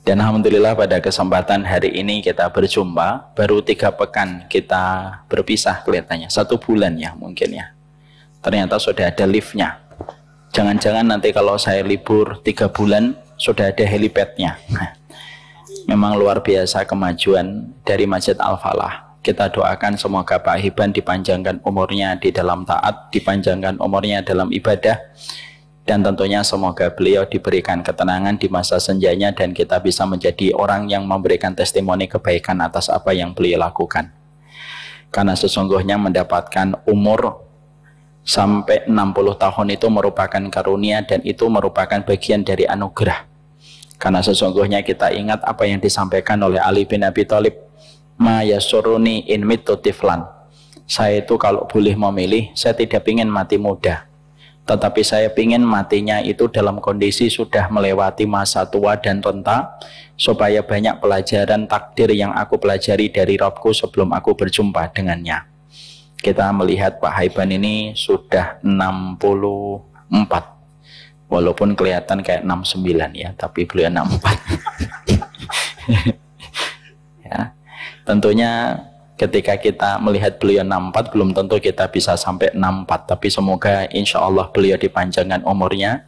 Dan alhamdulillah pada kesempatan hari ini kita berjumpa. Baru 3 pekan kita berpisah kelihatannya, 1 bulan ya mungkin ya. Ternyata sudah ada liftnya. Jangan-jangan nanti kalau saya libur 3 bulan sudah ada helipadnya. Memang luar biasa kemajuan dari Masjid Al-Falah. Kita doakan semoga Pak Hiban dipanjangkan umurnya di dalam taat, dipanjangkan umurnya dalam ibadah, dan tentunya semoga beliau diberikan ketenangan di masa senjanya dan kita bisa menjadi orang yang memberikan testimoni kebaikan atas apa yang beliau lakukan. Karena sesungguhnya mendapatkan umur sampai 60 tahun itu merupakan karunia dan itu merupakan bagian dari anugerah. Karena sesungguhnya kita ingat apa yang disampaikan oleh Ali bin Abi Thalib, ma yasuruni in mitu tiflan. Saya itu kalau boleh memilih, saya tidak ingin mati muda. Tetapi saya ingin matinya itu dalam kondisi sudah melewati masa tua dan renta, supaya banyak pelajaran takdir yang aku pelajari dari Rabbku sebelum aku berjumpa dengannya. Kita melihat Pak Haiban ini sudah 64, walaupun kelihatan kayak 69 ya, tapi beliau 64. Ya, tentunya ketika kita melihat beliau 64, belum tentu kita bisa sampai 64. Tapi semoga insya Allah beliau dipanjangkan umurnya.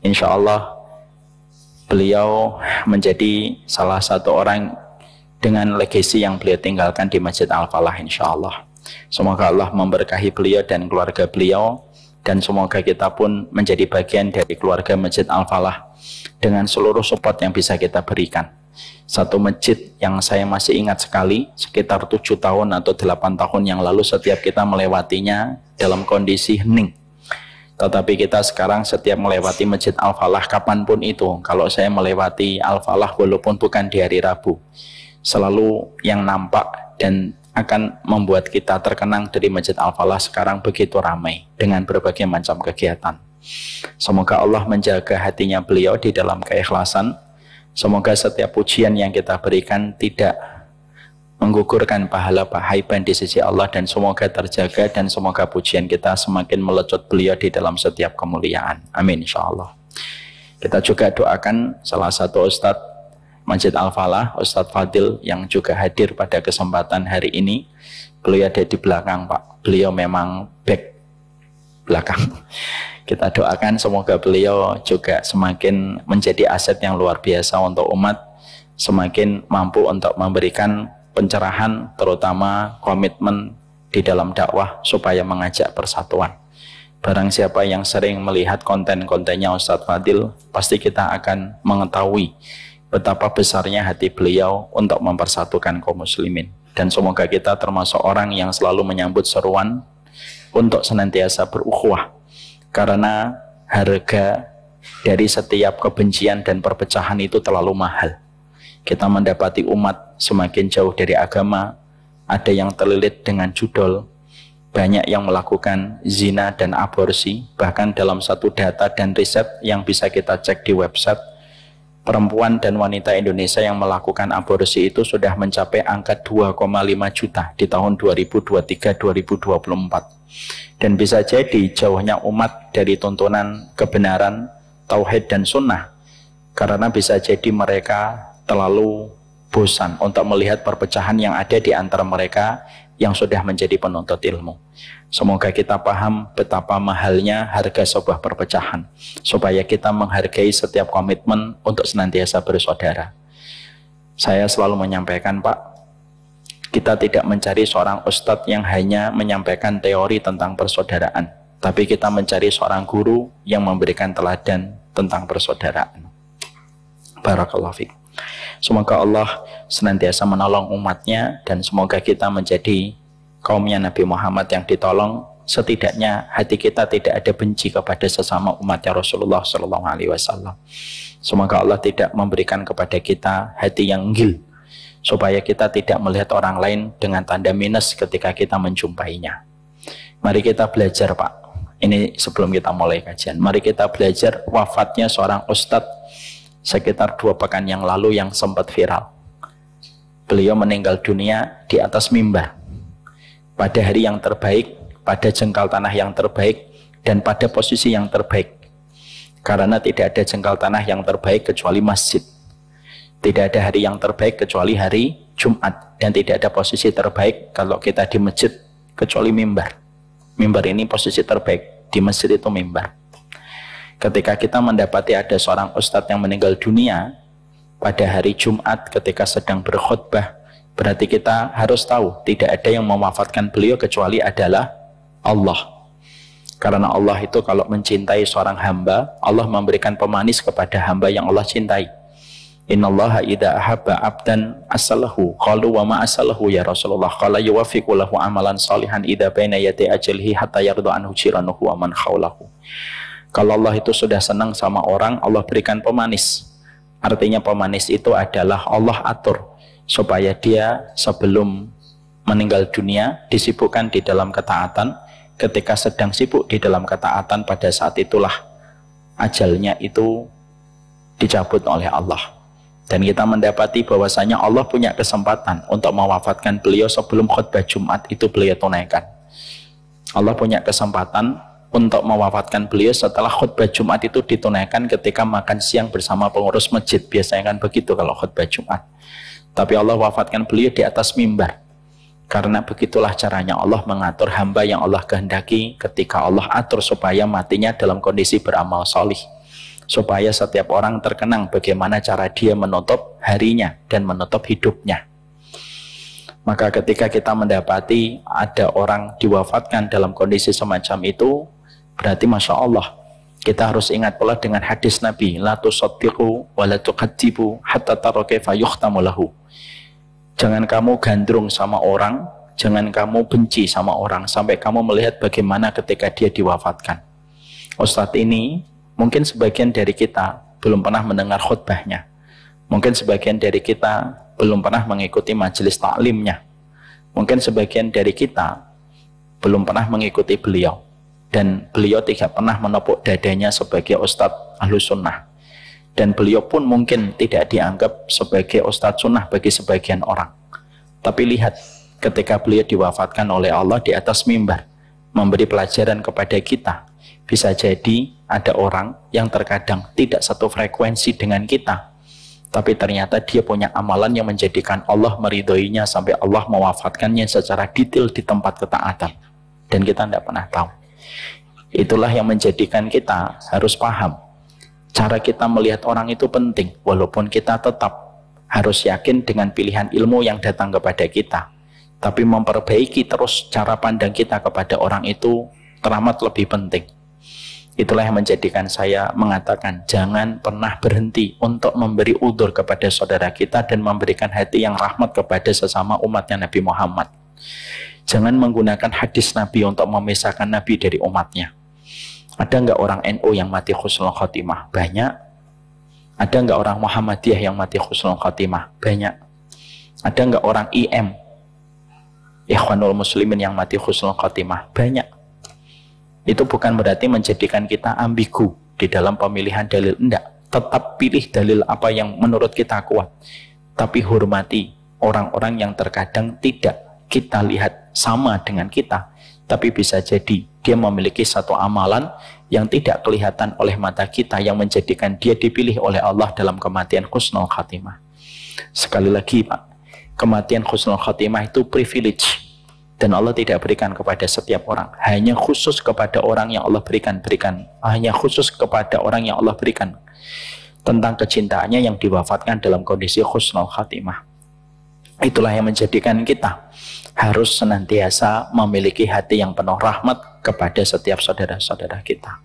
Insya Allah beliau menjadi salah satu orang dengan legasi yang beliau tinggalkan di Masjid Al-Falah insya Allah. Semoga Allah memberkahi beliau dan keluarga beliau. Dan semoga kita pun menjadi bagian dari keluarga Masjid Al-Falah dengan seluruh support yang bisa kita berikan. Satu masjid yang saya masih ingat sekali, sekitar 7 tahun atau 8 tahun yang lalu setiap kita melewatinya dalam kondisi hening. Tetapi kita sekarang setiap melewati Masjid Al-Falah kapanpun itu, kalau saya melewati Al-Falah walaupun bukan di hari Rabu, selalu yang nampak dan akan membuat kita terkenang dari Masjid Al-Falah sekarang begitu ramai dengan berbagai macam kegiatan. Semoga Allah menjaga hatinya beliau di dalam keikhlasan. Semoga setiap pujian yang kita berikan tidak menggugurkan pahala Pak Haiban di sisi Allah, dan semoga terjaga dan semoga pujian kita semakin melecut beliau di dalam setiap kemuliaan. Amin insyaallah. Kita juga doakan salah satu Ustadz Masjid Al-Falah, Ustadz Fadil, yang juga hadir pada kesempatan hari ini. Beliau ada di belakang Pak, beliau memang back belakang. Kita doakan semoga beliau juga semakin menjadi aset yang luar biasa untuk umat, semakin mampu untuk memberikan pencerahan, terutama komitmen di dalam dakwah supaya mengajak persatuan. Barang siapa yang sering melihat konten-kontennya Ustadz Fadil, pasti kita akan mengetahui betapa besarnya hati beliau untuk mempersatukan kaum muslimin. Dan semoga kita termasuk orang yang selalu menyambut seruan untuk senantiasa berukhuwah. Karena harga dari setiap kebencian dan perpecahan itu terlalu mahal. Kita mendapati umat semakin jauh dari agama, ada yang terlilit dengan judul, banyak yang melakukan zina dan aborsi. Bahkan dalam satu data dan riset yang bisa kita cek di website, perempuan dan wanita Indonesia yang melakukan aborsi itu sudah mencapai angka 2,5 juta di tahun 2023-2024. Dan bisa jadi jauhnya umat dari tuntunan kebenaran, tauhid dan sunnah, karena bisa jadi mereka terlalu bosan untuk melihat perpecahan yang ada di antara mereka yang sudah menjadi penuntut ilmu. Semoga kita paham betapa mahalnya harga sebuah perpecahan, supaya kita menghargai setiap komitmen untuk senantiasa bersaudara. Saya selalu menyampaikan Pak, kita tidak mencari seorang ustadz yang hanya menyampaikan teori tentang persaudaraan, tapi kita mencari seorang guru yang memberikan teladan tentang persaudaraan. Barakallahu fiik. Semoga Allah senantiasa menolong umatnya, dan semoga kita menjadi kaumnya Nabi Muhammad yang ditolong. Setidaknya hati kita tidak ada benci kepada sesama umatnya Rasulullah SAW. Semoga Allah tidak memberikan kepada kita hati yang gil, supaya kita tidak melihat orang lain dengan tanda minus ketika kita menjumpainya. Mari kita belajar Pak. Ini sebelum kita mulai kajian, mari kita belajar wafatnya seorang ustadz sekitar 2 pekan yang lalu yang sempat viral. Beliau meninggal dunia di atas mimbar pada hari yang terbaik, pada jengkal tanah yang terbaik, dan pada posisi yang terbaik. Karena tidak ada jengkal tanah yang terbaik kecuali masjid. Tidak ada hari yang terbaik kecuali hari Jumat, dan tidak ada posisi terbaik kalau kita di masjid kecuali mimbar. Mimbar ini posisi terbaik, di masjid itu mimbar. Ketika kita mendapati ada seorang ustadz yang meninggal dunia pada hari Jumat ketika sedang berkhutbah, berarti kita harus tahu tidak ada yang mewafatkan beliau kecuali adalah Allah. Karena Allah itu kalau mencintai seorang hamba, Allah memberikan pemanis kepada hamba yang Allah cintai. Innallaha idza ahabba abdan asalahu qalu wa ma asalahu ya Rasulullah qala yuwaffiqu lahu amalan salihan idza baina yati ajlihi hatta yarda anhu jiranuhu wa man khawlahu. Kalau Allah itu sudah senang sama orang, Allah berikan pemanis. Artinya pemanis itu adalah Allah atur supaya dia sebelum meninggal dunia disibukkan di dalam ketaatan. Ketika sedang sibuk di dalam ketaatan, pada saat itulah ajalnya itu dicabut oleh Allah. Dan kita mendapati bahwasanya Allah punya kesempatan untuk mewafatkan beliau sebelum khutbah Jumat itu beliau tunaikan. Allah punya kesempatan untuk mewafatkan beliau setelah khutbah Jumat itu ditunaikan ketika makan siang bersama pengurus masjid. Biasanya kan begitu kalau khutbah Jumat. Tapi Allah wafatkan beliau di atas mimbar. Karena begitulah caranya Allah mengatur hamba yang Allah kehendaki, ketika Allah atur supaya matinya dalam kondisi beramal solih. Supaya setiap orang terkenang bagaimana cara dia menutup harinya dan menutup hidupnya. Maka ketika kita mendapati ada orang diwafatkan dalam kondisi semacam itu, berarti Masya Allah, kita harus ingat pula dengan hadis Nabi, la tusaddiqu wa la tukadzibu hatta tara kaifa yukhtamu lahu. Jangan kamu gandrung sama orang, jangan kamu benci sama orang sampai kamu melihat bagaimana ketika dia diwafatkan. Ustadz ini mungkin sebagian dari kita belum pernah mendengar khutbahnya. Mungkin sebagian dari kita belum pernah mengikuti majelis taklimnya. Mungkin sebagian dari kita belum pernah mengikuti beliau. Dan beliau tidak pernah menepuk dadanya sebagai Ustadz Ahlus Sunnah. Dan beliau pun mungkin tidak dianggap sebagai Ustadz Sunnah bagi sebagian orang. Tapi lihat, ketika beliau diwafatkan oleh Allah di atas mimbar, memberi pelajaran kepada kita. Bisa jadi ada orang yang terkadang tidak satu frekuensi dengan kita, tapi ternyata dia punya amalan yang menjadikan Allah meridhoinya sampai Allah mewafatkannya secara detail di tempat ketaatan, dan kita tidak pernah tahu. Itulah yang menjadikan kita harus paham, cara kita melihat orang itu penting, walaupun kita tetap harus yakin dengan pilihan ilmu yang datang kepada kita, tapi memperbaiki terus cara pandang kita kepada orang itu teramat lebih penting. Itulah yang menjadikan saya mengatakan jangan pernah berhenti untuk memberi udzur kepada saudara kita dan memberikan hati yang rahmat kepada sesama umatnya Nabi Muhammad. Jangan menggunakan hadis Nabi untuk memisahkan Nabi dari umatnya. Ada nggak orang NU yang mati husnul khotimah? Banyak. Ada nggak orang Muhammadiyah yang mati husnul khotimah? Banyak. Ada nggak orang IM, Ikhwanul Muslimin, yang mati husnul khotimah? Banyak. Itu bukan berarti menjadikan kita ambigu di dalam pemilihan dalil. Enggak, tetap pilih dalil apa yang menurut kita kuat, tapi hormati orang-orang yang terkadang tidak kita lihat sama dengan kita, tapi bisa jadi dia memiliki satu amalan yang tidak kelihatan oleh mata kita, yang menjadikan dia dipilih oleh Allah dalam kematian husnul khatimah. Sekali lagi Pak, kematian husnul khatimah itu privilege, dan Allah tidak berikan kepada setiap orang, hanya khusus kepada orang yang Allah berikan, hanya khusus kepada orang yang Allah berikan tentang kecintaannya yang diwafatkan dalam kondisi husnul khatimah. Itulah yang menjadikan kita harus senantiasa memiliki hati yang penuh rahmat kepada setiap saudara-saudara kita.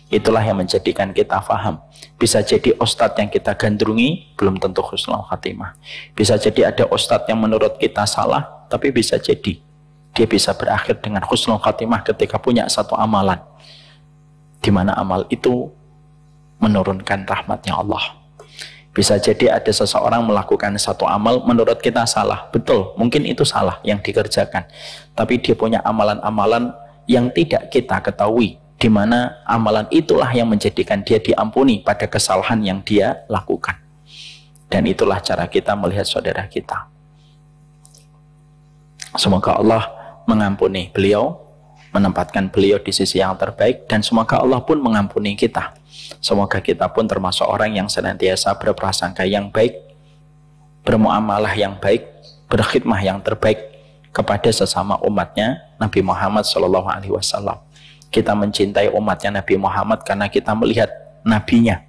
Itulah yang menjadikan kita faham, bisa jadi ustadz yang kita gandrungi belum tentu husnul khatimah. Bisa jadi ada ustadz yang menurut kita salah, tapi bisa jadi dia bisa berakhir dengan husnul khatimah ketika punya satu amalan, di mana amal itu menurunkan rahmatnya Allah. Bisa jadi ada seseorang melakukan satu amal menurut kita salah, betul, mungkin itu salah yang dikerjakan, tapi dia punya amalan-amalan yang tidak kita ketahui, di mana amalan itulah yang menjadikan dia diampuni pada kesalahan yang dia lakukan. Dan itulah cara kita melihat saudara kita. Semoga Allah mengampuni beliau, menempatkan beliau di sisi yang terbaik, dan semoga Allah pun mengampuni kita. Semoga kita pun termasuk orang yang senantiasa berprasangka yang baik bermuamalah yang baik, berkhidmah yang terbaik kepada sesama umatnya Nabi Muhammad SAW. Kita mencintai umatnya Nabi Muhammad karena kita melihat nabinya,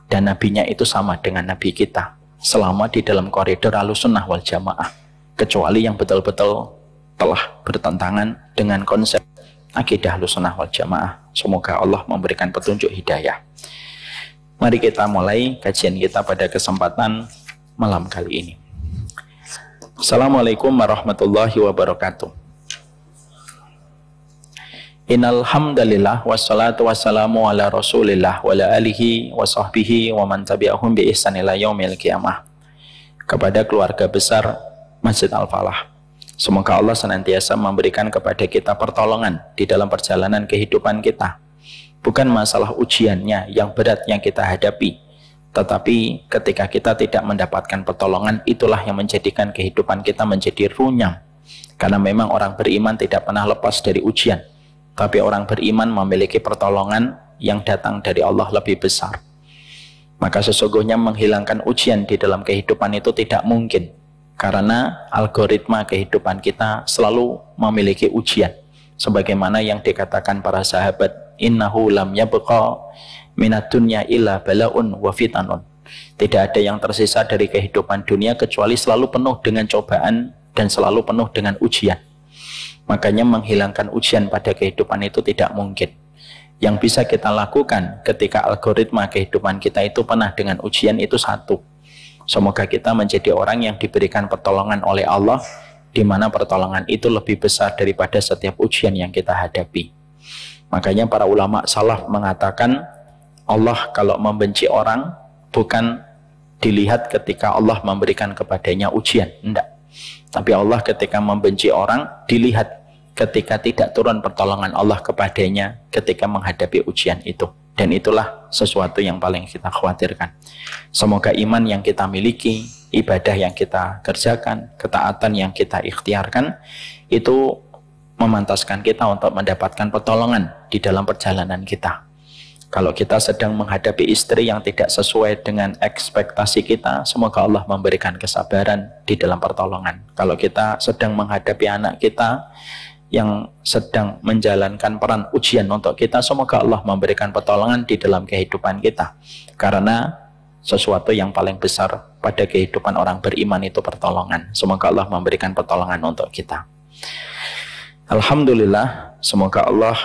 dan nabinya itu sama dengan nabi kita selama di dalam koridor Ahlussunnah wal Jamaah, kecuali yang betul-betul telah bertentangan dengan konsep akidah Ahlussunnah wal Jamaah. Semoga Allah memberikan petunjuk hidayah. Mari kita mulai kajian kita pada kesempatan malam kali ini. Assalamualaikum warahmatullahi wabarakatuh. Innal hamdalillah wassalatu wassalamu ala Rasulillah wa ala alihi wa sahbihi wa man tabi'ahum bi ihsan ila yaumil qiyamah. Kepada keluarga besar Masjid Al-Falah, semoga Allah senantiasa memberikan kepada kita pertolongan di dalam perjalanan kehidupan kita. Bukan masalah ujiannya yang berat yang kita hadapi, tetapi ketika kita tidak mendapatkan pertolongan, itulah yang menjadikan kehidupan kita menjadi runyam. Karena memang orang beriman tidak pernah lepas dari ujian, tapi orang beriman memiliki pertolongan yang datang dari Allah lebih besar. Maka sesungguhnya menghilangkan ujian di dalam kehidupan itu tidak mungkin, karena algoritma kehidupan kita selalu memiliki ujian. Sebagaimana yang dikatakan para sahabat, innahu lam yabqa minad dunya illa balaun wa fitanun. Tidak ada yang tersisa dari kehidupan dunia kecuali selalu penuh dengan cobaan dan selalu penuh dengan ujian. Makanya menghilangkan ujian pada kehidupan itu tidak mungkin. Yang bisa kita lakukan ketika algoritma kehidupan kita itu penuh dengan ujian itu satu. Semoga kita menjadi orang yang diberikan pertolongan oleh Allah, di mana pertolongan itu lebih besar daripada setiap ujian yang kita hadapi. Makanya para ulama salaf mengatakan, Allah kalau membenci orang bukan dilihat ketika Allah memberikan kepadanya ujian, enggak. Tapi Allah ketika membenci orang dilihat ketika tidak turun pertolongan Allah kepadanya ketika menghadapi ujian itu. Dan itulah sesuatu yang paling kita khawatirkan. Semoga iman yang kita miliki, ibadah yang kita kerjakan, ketaatan yang kita ikhtiarkan, itu memantaskan kita untuk mendapatkan pertolongan di dalam perjalanan kita. Kalau kita sedang menghadapi istri yang tidak sesuai dengan ekspektasi kita, semoga Allah memberikan kesabaran di dalam pertolongan. Kalau kita sedang menghadapi anak kita yang sedang menjalankan peran ujian untuk kita, semoga Allah memberikan pertolongan di dalam kehidupan kita. Karena sesuatu yang paling besar pada kehidupan orang beriman itu pertolongan. Semoga Allah memberikan pertolongan untuk kita. Alhamdulillah, semoga Allah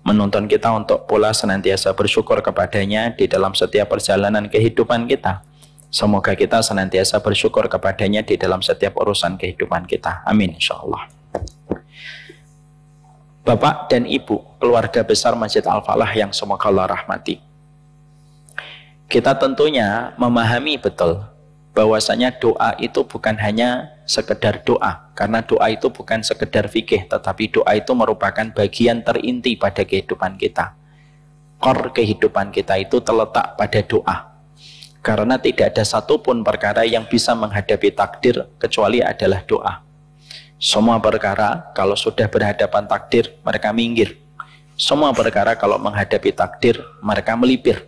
menuntun kita untuk pula senantiasa bersyukur kepadanya di dalam setiap perjalanan kehidupan kita. Semoga kita senantiasa bersyukur kepadanya di dalam setiap urusan kehidupan kita. Amin insyaallah. Bapak dan Ibu, keluarga besar Masjid Al-Falah yang semoga Allah rahmati. Kita tentunya memahami betul bahwasanya doa itu bukan hanya sekedar doa, karena doa itu bukan sekedar fikih, tetapi doa itu merupakan bagian terinti pada kehidupan kita. Core kehidupan kita itu terletak pada doa, karena tidak ada satupun perkara yang bisa menghadapi takdir kecuali adalah doa. Semua perkara kalau sudah berhadapan takdir mereka minggir. Semua perkara kalau menghadapi takdir mereka melipir.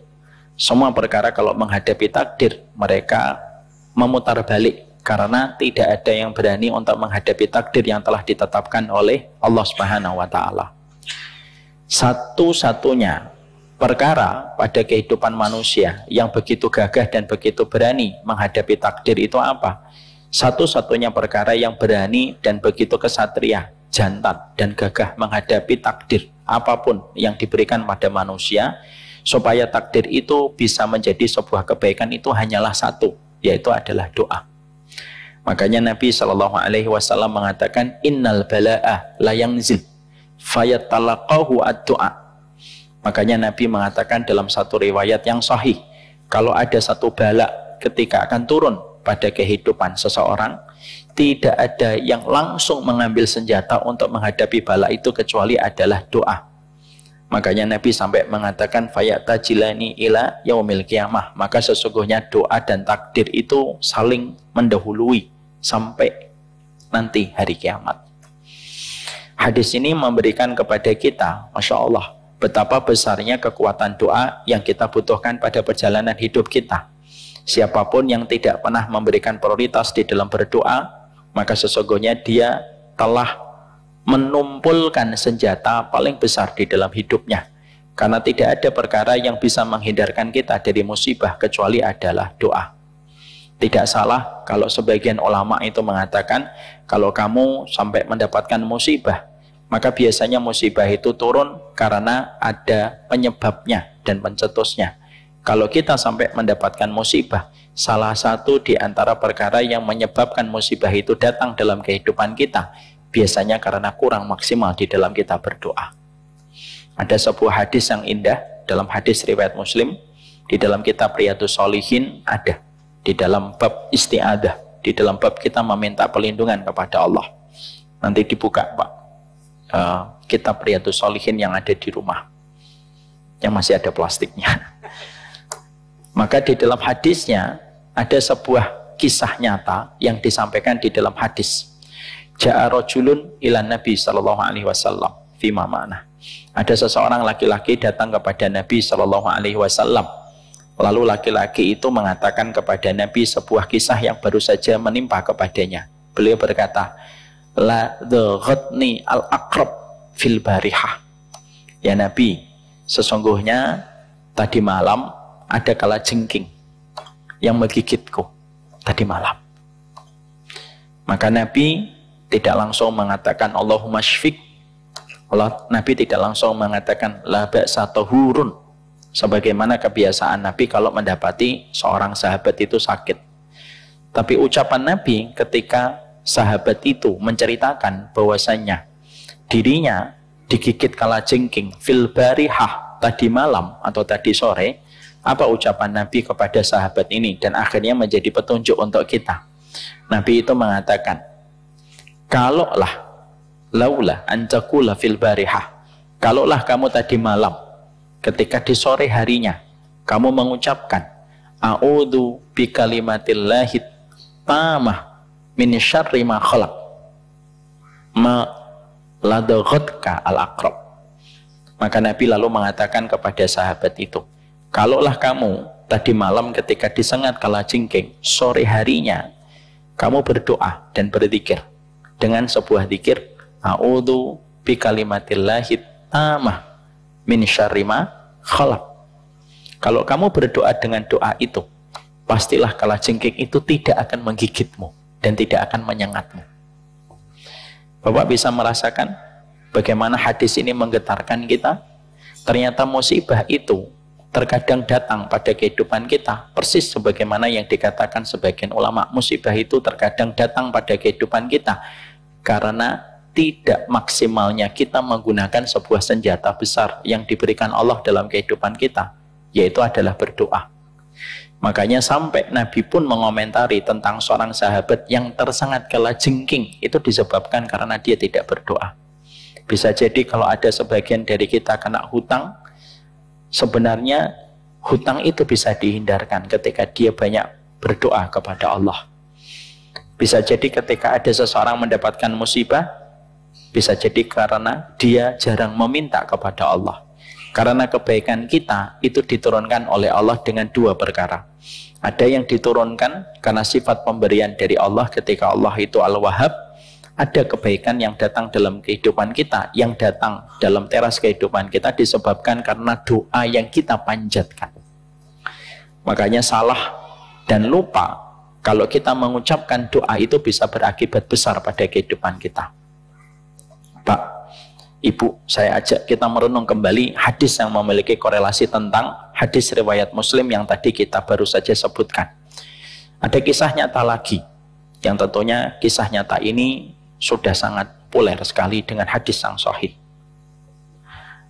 Semua perkara kalau menghadapi takdir mereka memutar balik, karena tidak ada yang berani untuk menghadapi takdir yang telah ditetapkan oleh Allah Subhanahu wa taala. Satu-satunya perkara pada kehidupan manusia yang begitu gagah dan begitu berani menghadapi takdir itu apa? Satu-satunya perkara yang berani dan begitu kesatria, jantan dan gagah menghadapi takdir apapun yang diberikan pada manusia supaya takdir itu bisa menjadi sebuah kebaikan, itu hanyalah satu, yaitu adalah doa. Makanya Nabi SAW mengatakan, innal bala'a la yanzil fayatalaqahu ad-du'a. Makanya Nabi mengatakan dalam satu riwayat yang sahih, kalau ada satu bala ketika akan turun pada kehidupan seseorang, tidak ada yang langsung mengambil senjata untuk menghadapi bala itu kecuali adalah doa. Makanya Nabi sampai mengatakan fayatajilani ila yaumil qiyamah, maka sesungguhnya doa dan takdir itu saling mendahului sampai nanti hari kiamat. Hadis ini memberikan kepada kita, Masya Allah, betapa besarnya kekuatan doa yang kita butuhkan pada perjalanan hidup kita. Siapapun yang tidak pernah memberikan prioritas di dalam berdoa, maka sesungguhnya dia telah menumpulkan senjata paling besar di dalam hidupnya. Karena tidak ada perkara yang bisa menghindarkan kita dari musibah kecuali adalah doa. Tidak salah kalau sebagian ulama itu mengatakan kalau kamu sampai mendapatkan musibah, maka biasanya musibah itu turun karena ada penyebabnya dan pencetusnya. Kalau kita sampai mendapatkan musibah, salah satu di antara perkara yang menyebabkan musibah itu datang dalam kehidupan kita, biasanya karena kurang maksimal di dalam kita berdoa. Ada sebuah hadis yang indah dalam hadis riwayat Muslim, di dalam kitab Riyadhus Shalihin ada, di dalam bab isti'adah, di dalam bab kita meminta perlindungan kepada Allah. Nanti dibuka Pak, kitab Riyadhus Shalihin yang ada di rumah, yang masih ada plastiknya. Maka di dalam hadisnya ada sebuah kisah nyata yang disampaikan di dalam hadis. Ja'a rajulun ila Nabi sallallahu alaihi wasallam fima ma'na. Ada seseorang laki-laki datang kepada Nabi sallallahu alaihi wasallam. Lalu laki-laki itu mengatakan kepada Nabi sebuah kisah yang baru saja menimpa kepadanya. Beliau berkata, la daghatni al-aqrab fil barihah. Ya Nabi, sesungguhnya tadi malam ada kalajengking yang menggigitku tadi malam. Maka Nabi tidak langsung mengatakan Allahumma syfik. Nabi tidak langsung mengatakan la ba'sa tahurun, sebagaimana kebiasaan Nabi kalau mendapati seorang sahabat itu sakit. Tapi ucapan Nabi ketika sahabat itu menceritakan bahwasanya dirinya digigit kalajengking fil barihah tadi malam atau tadi sore, apa ucapan Nabi kepada sahabat ini, dan akhirnya menjadi petunjuk untuk kita. Nabi itu mengatakan, kalaulah laula antakula fil barihah, kalaulah kamu tadi malam ketika di sore harinya kamu mengucapkan a'udzu bikalimatillahi tamah min syarri ma khalaq ma ladaghatka al-aqrab. Maka Nabi lalu mengatakan kepada sahabat itu, kalaulah kamu tadi malam ketika disengat kalajengking, sore harinya kamu berdoa dan berzikir dengan sebuah zikir a'udzu bikalimatillahi tamah min syarri ma khalaq. Kalau kamu berdoa dengan doa itu, pastilah kalajengking itu tidak akan menggigitmu dan tidak akan menyengatmu. Bapak bisa merasakan bagaimana hadis ini menggetarkan kita. Ternyata musibah itu terkadang datang pada kehidupan kita, persis sebagaimana yang dikatakan sebagian ulama, musibah itu terkadang datang pada kehidupan kita karena tidak maksimalnya kita menggunakan sebuah senjata besar yang diberikan Allah dalam kehidupan kita, yaitu adalah berdoa. Makanya sampai Nabi pun mengomentari tentang seorang sahabat yang tersengat kalajengking, itu disebabkan karena dia tidak berdoa. Bisa jadi kalau ada sebagian dari kita kena hutang, sebenarnya hutang itu bisa dihindarkan ketika dia banyak berdoa kepada Allah. Bisa jadi ketika ada seseorang mendapatkan musibah, bisa jadi karena dia jarang meminta kepada Allah. Karena kebaikan kita itu diturunkan oleh Allah dengan dua perkara. Ada yang diturunkan karena sifat pemberian dari Allah ketika Allah itu Al-Wahhab. Ada kebaikan yang datang dalam kehidupan kita, yang datang dalam teras kehidupan kita disebabkan karena doa yang kita panjatkan. Makanya salah dan lupa kalau kita mengucapkan doa itu bisa berakibat besar pada kehidupan kita. Pak, Ibu, saya ajak kita merenung kembali hadis yang memiliki korelasi tentang hadis riwayat Muslim yang tadi kita baru saja sebutkan. Ada kisah nyata lagi, yang tentunya kisah nyata ini sudah sangat populer sekali dengan hadis yang sahih.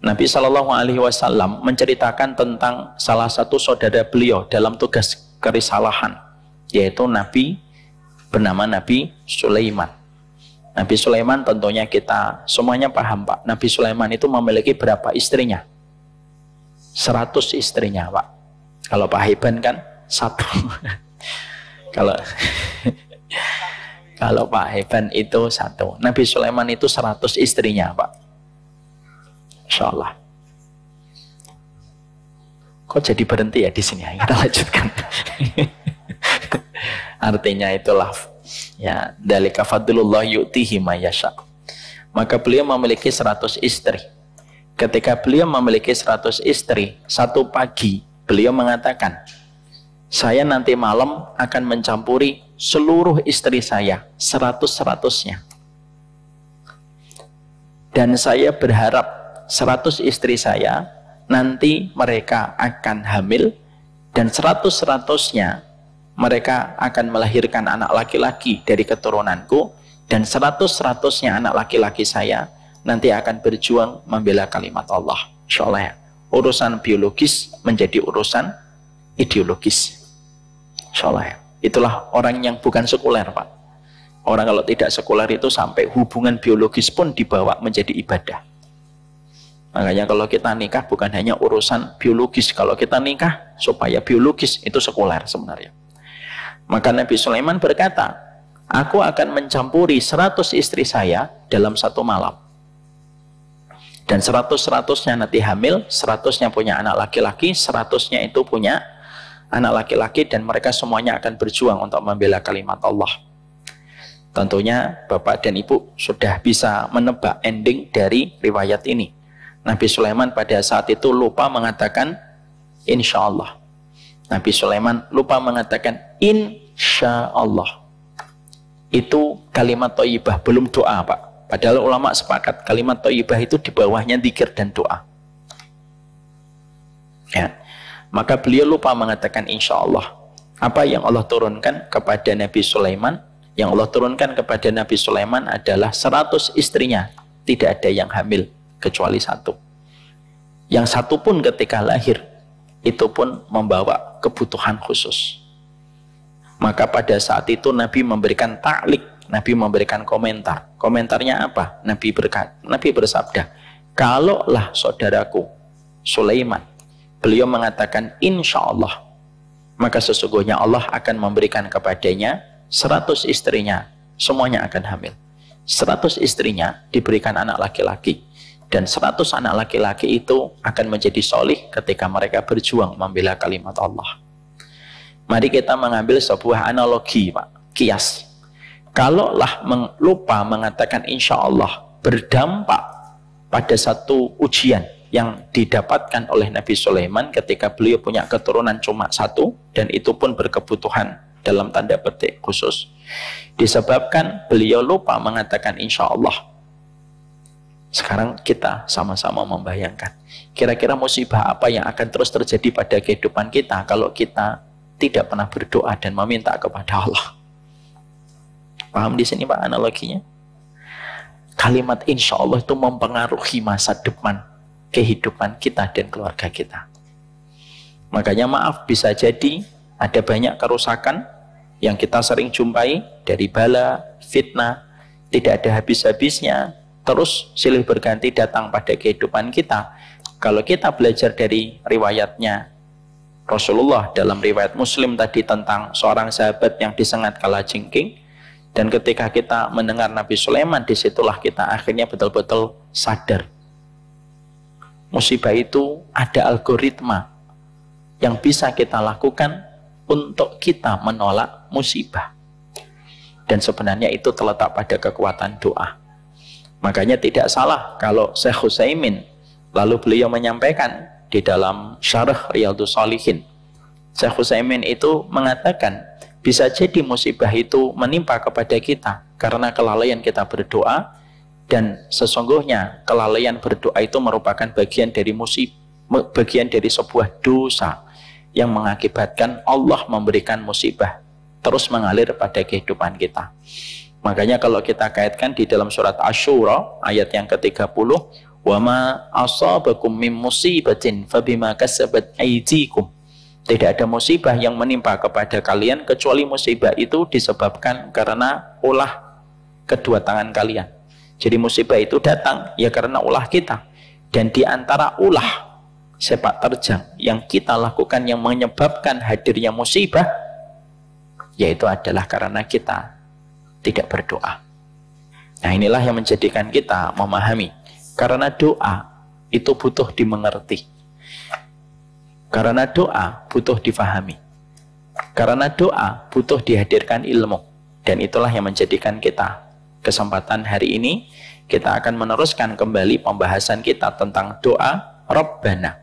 Nabi Shallallahu Alaihi Wasallam menceritakan tentang salah satu saudara beliau dalam tugas kerisalahan, yaitu Nabi bernama Nabi Sulaiman. Nabi Sulaiman tentunya kita semuanya paham Pak, Nabi Sulaiman itu memiliki berapa istrinya? 100 istrinya Pak. Kalau Pak Heban kan 1. Kalau Pak Heban itu 1. Nabi Sulaiman itu 100 istrinya Pak. Insya Allah. Kok jadi berhenti ya di sini? Kita lanjutkan. Artinya itulah ya, dzalika fadlullah yu'tihi may yasha. Maka beliau memiliki 100 istri. Ketika beliau memiliki 100 istri, satu pagi beliau mengatakan, saya nanti malam akan mencampuri seluruh istri saya, 100-100-nya. Dan saya berharap 100 istri saya nanti mereka akan hamil, dan 100-100-nya mereka akan melahirkan anak laki-laki dari keturunanku, dan 100-100-nya anak laki-laki saya nanti akan berjuang membela kalimat Allah. Insya Allah ya. Urusan biologis menjadi urusan ideologis. Insya Allah ya. Itulah orang yang bukan sekuler, Pak. Orang kalau tidak sekuler itu sampai hubungan biologis pun dibawa menjadi ibadah. Makanya kalau kita nikah bukan hanya urusan biologis. Kalau kita nikah supaya biologis, itu sekuler sebenarnya. Maka Nabi Sulaiman berkata, aku akan mencampuri 100 istri saya dalam satu malam. Dan 100-100-nya nanti hamil, 100-nya punya anak laki-laki, 100-nya itu punya anak laki-laki, dan mereka semuanya akan berjuang untuk membela kalimat Allah. Tentunya Bapak dan Ibu sudah bisa menebak ending dari riwayat ini. Nabi Sulaiman pada saat itu lupa mengatakan insya Allah. Nabi Sulaiman lupa mengatakan insya Allah. Itu kalimat thayyibah, belum doa, Pak. Padahal ulama sepakat kalimat thayyibah itu di bawahnya dzikir dan doa. Ya. Maka beliau lupa mengatakan insya Allah. Apa yang Allah turunkan kepada Nabi Sulaiman? Yang Allah turunkan kepada Nabi Sulaiman adalah 100 istrinya. Tidak ada yang hamil kecuali satu. Yang satu pun ketika lahir, itu pun membawa kebutuhan khusus. Maka pada saat itu Nabi memberikan ta'liq, Nabi memberikan komentar. Komentarnya apa? Nabi bersabda, kalaulah saudaraku Sulaiman, beliau mengatakan insya Allah, maka sesungguhnya Allah akan memberikan kepadanya 100 istrinya, semuanya akan hamil. 100 istrinya diberikan anak laki-laki, dan 100 anak laki-laki itu akan menjadi solih ketika mereka berjuang membela kalimat Allah. Mari kita mengambil sebuah analogi, Pak, kias. Kalaulah lupa mengatakan insya Allah berdampak pada satu ujian yang didapatkan oleh Nabi Sulaiman ketika beliau punya keturunan cuma satu, dan itu pun berkebutuhan dalam tanda petik khusus, disebabkan beliau lupa mengatakan insya Allah. Sekarang kita sama-sama membayangkan, kira-kira musibah apa yang akan terus terjadi pada kehidupan kita kalau kita tidak pernah berdoa dan meminta kepada Allah. Paham di sini, Pak, analoginya? Kalimat insya Allah itu mempengaruhi masa depan kehidupan kita dan keluarga kita. Makanya maaf, bisa jadi ada banyak kerusakan yang kita sering jumpai dari bala, fitnah, tidak ada habis-habisnya, terus silih berganti datang pada kehidupan kita. Kalau kita belajar dari riwayatnya Rasulullah dalam riwayat Muslim tadi tentang seorang sahabat yang disengat kalajengking, dan ketika kita mendengar Nabi Sulaiman, disitulah kita akhirnya betul-betul sadar musibah itu ada algoritma yang bisa kita lakukan untuk kita menolak musibah, dan sebenarnya itu terletak pada kekuatan doa. Makanya tidak salah kalau Syekh Utsaimin lalu beliau menyampaikan di dalam Syarah Riyadhus Shalihin, Syekh Utsaimin itu mengatakan bisa jadi musibah itu menimpa kepada kita karena kelalaian kita berdoa, dan sesungguhnya kelalaian berdoa itu merupakan bagian dari bagian dari sebuah dosa yang mengakibatkan Allah memberikan musibah terus mengalir pada kehidupan kita. Makanya kalau kita kaitkan di dalam surat Asy-Syura ayat yang ke-30, wa ma asabakum mim musibatin fabima kasabat aydikum. Tidak ada musibah yang menimpa kepada kalian kecuali musibah itu disebabkan karena ulah kedua tangan kalian. Jadi musibah itu datang ya karena ulah kita. Dan di antara ulah sepak terjang yang kita lakukan yang menyebabkan hadirnya musibah, yaitu adalah karena kita tidak berdoa. Nah, inilah yang menjadikan kita memahami, karena doa itu butuh dimengerti, karena doa butuh difahami, Karena doa butuh dihadirkan ilmu. Dan itulah yang menjadikan kita kesempatan hari ini kita akan meneruskan kembali pembahasan kita tentang doa Rabbana.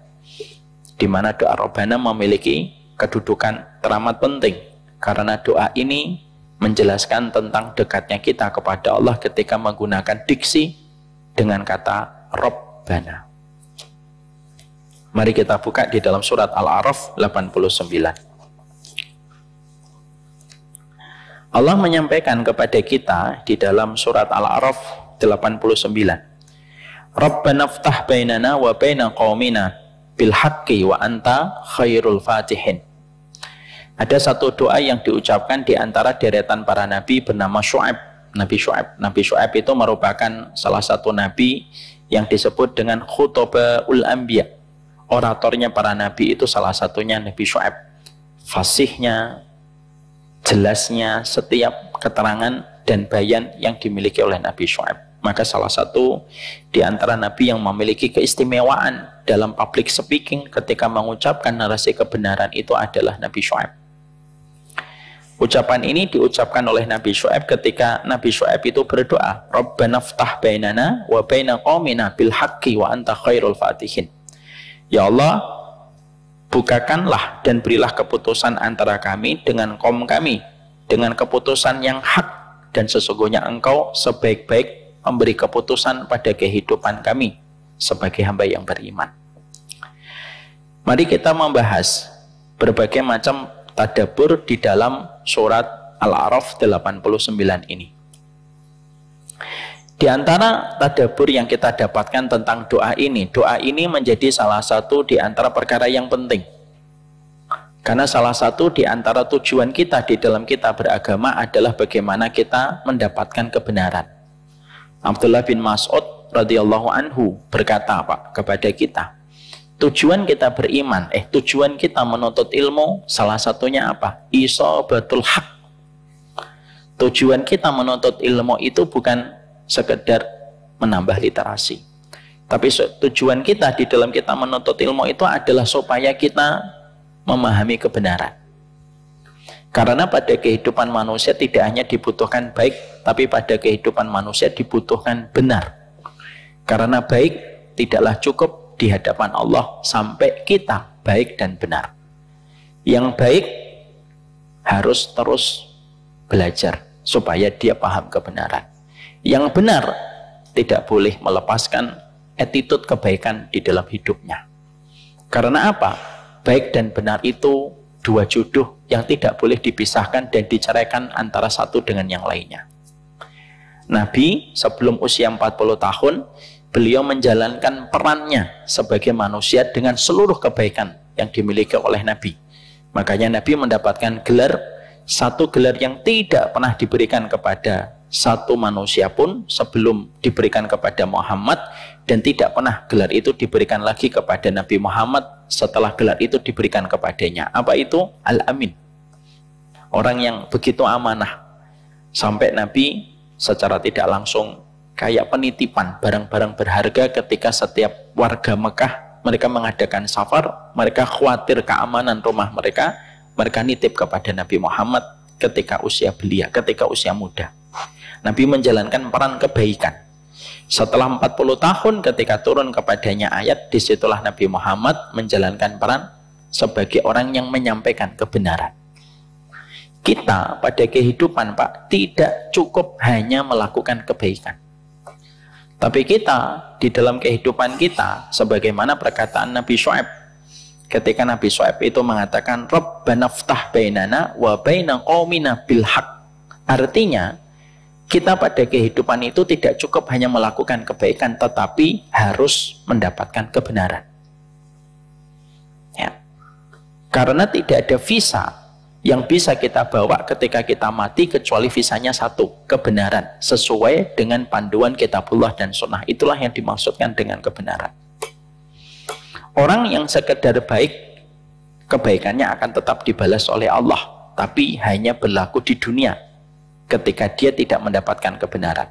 Di mana doa Rabbana memiliki kedudukan teramat penting. Karena doa ini menjelaskan tentang dekatnya kita kepada Allah ketika menggunakan diksi dengan kata Rabbana. Mari kita buka di dalam surat Al-A'raf 89. Allah menyampaikan kepada kita di dalam surat Al-A'raf 89. Rabbana ftah bainana wa baina qaumina bil haqqi wa anta khairul fatihin. Ada satu doa yang diucapkan di antara deretan para nabi bernama Syu'aib. Nabi Syu'aib. Nabi Syu'aib itu merupakan salah satu nabi yang disebut dengan Khutbaul Anbiya. Oratornya para nabi itu salah satunya Nabi Syu'aib. Fasihnya, jelasnya setiap keterangan dan bayan yang dimiliki oleh Nabi Syu'aib. Maka salah satu di antara nabi yang memiliki keistimewaan dalam public speaking ketika mengucapkan narasi kebenaran itu adalah Nabi Syu'aib. Ucapan ini diucapkan oleh Nabi Syu'aib ketika Nabi Syu'aib itu berdoa, Rabbana ftah bainana wa baina qaumina bil haqqi wa anta khairul fatihin. Ya Allah, bukakanlah dan berilah keputusan antara kami dengan kaum kami dengan keputusan yang hak, dan sesungguhnya engkau sebaik-baik memberi keputusan pada kehidupan kami sebagai hamba yang beriman. Mari kita membahas berbagai macam tadabbur di dalam surat Al-A'raf 89 ini. Di antara tadabbur yang kita dapatkan tentang doa ini menjadi salah satu di antara perkara yang penting. Karena salah satu di antara tujuan kita di dalam kita beragama adalah bagaimana kita mendapatkan kebenaran. Abdullah bin Mas'ud radhiyallahu anhu berkata kepada kita, tujuan kita beriman, tujuan kita menuntut ilmu, salah satunya apa? Isabatul haq. Tujuan kita menuntut ilmu itu bukan sekedar menambah literasi. Tapi tujuan kita di dalam kita menuntut ilmu itu adalah supaya kita memahami kebenaran. Karena pada kehidupan manusia tidak hanya dibutuhkan baik, tapi pada kehidupan manusia dibutuhkan benar. Karena baik tidaklah cukup di hadapan Allah sampai kita baik dan benar. Yang baik harus terus belajar supaya dia paham kebenaran. Yang benar tidak boleh melepaskan attitude kebaikan di dalam hidupnya. Karena apa? Baik dan benar itu dua jodoh yang tidak boleh dipisahkan dan diceraikan antara satu dengan yang lainnya. Nabi sebelum usia 40 tahun, beliau menjalankan perannya sebagai manusia dengan seluruh kebaikan yang dimiliki oleh Nabi. Makanya Nabi mendapatkan gelar, satu gelar yang tidak pernah diberikan kepada satu manusia pun sebelum diberikan kepada Muhammad, dan tidak pernah gelar itu diberikan lagi kepada Nabi Muhammad setelah gelar itu diberikan kepadanya. Apa itu? Al-Amin. Orang yang begitu amanah. Sampai Nabi secara tidak langsung kayak penitipan barang-barang berharga ketika setiap warga Mekah mereka mengadakan safar, mereka khawatir keamanan rumah mereka nitip kepada Nabi Muhammad ketika usia belia, ketika usia muda. Nabi menjalankan peran kebaikan. Setelah 40 tahun ketika turun kepadanya ayat, disitulah Nabi Muhammad menjalankan peran sebagai orang yang menyampaikan kebenaran. Kita pada kehidupan Pak tidak cukup hanya melakukan kebaikan. Tapi kita di dalam kehidupan kita, sebagaimana perkataan Nabi Syu'aib, ketika Nabi Syu'aib itu mengatakan Rabbana ftah bainana wa baina qaumina bil haq. Artinya kita pada kehidupan itu tidak cukup hanya melakukan kebaikan, tetapi harus mendapatkan kebenaran. Ya. Karena tidak ada visa yang bisa kita bawa ketika kita mati kecuali visanya satu, kebenaran, sesuai dengan panduan kitabullah dan sunnah. Itulah yang dimaksudkan dengan kebenaran. Orang yang sekedar baik, kebaikannya akan tetap dibalas oleh Allah, tapi hanya berlaku di dunia ketika dia tidak mendapatkan kebenaran.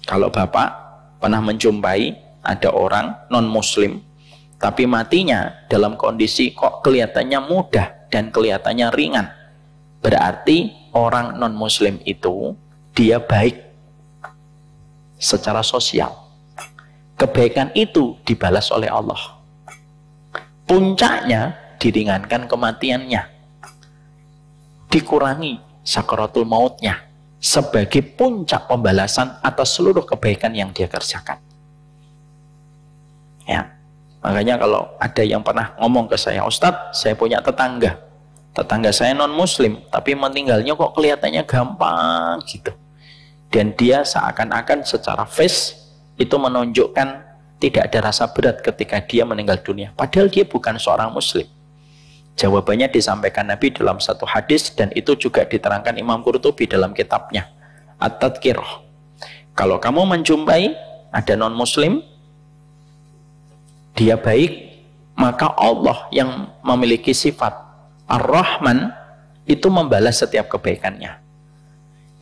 Kalau Bapak pernah menjumpai ada orang non-muslim tapi matinya dalam kondisi kok kelihatannya mudah dan kelihatannya ringan, Berarti orang non-muslim itu dia baik secara sosial. Kebaikan itu dibalas oleh Allah. Puncaknya diringankan kematiannya, dikurangi sakaratul mautnya, sebagai puncak pembalasan atas seluruh kebaikan yang dia kerjakan. Ya, makanya kalau ada yang pernah ngomong ke saya, Ustadz, saya punya tetangga saya non-muslim, tapi meninggalnya kok kelihatannya gampang gitu. Dan dia seakan-akan secara face itu menunjukkan tidak ada rasa berat ketika dia meninggal dunia. Padahal dia bukan seorang muslim. Jawabannya disampaikan Nabi dalam satu hadis, dan itu juga diterangkan Imam Qurtubi dalam kitabnya At-Tadhkirah. Kalau kamu menjumpai ada non-muslim, dia baik, maka Allah yang memiliki sifat Ar-Rahman itu membalas setiap kebaikannya.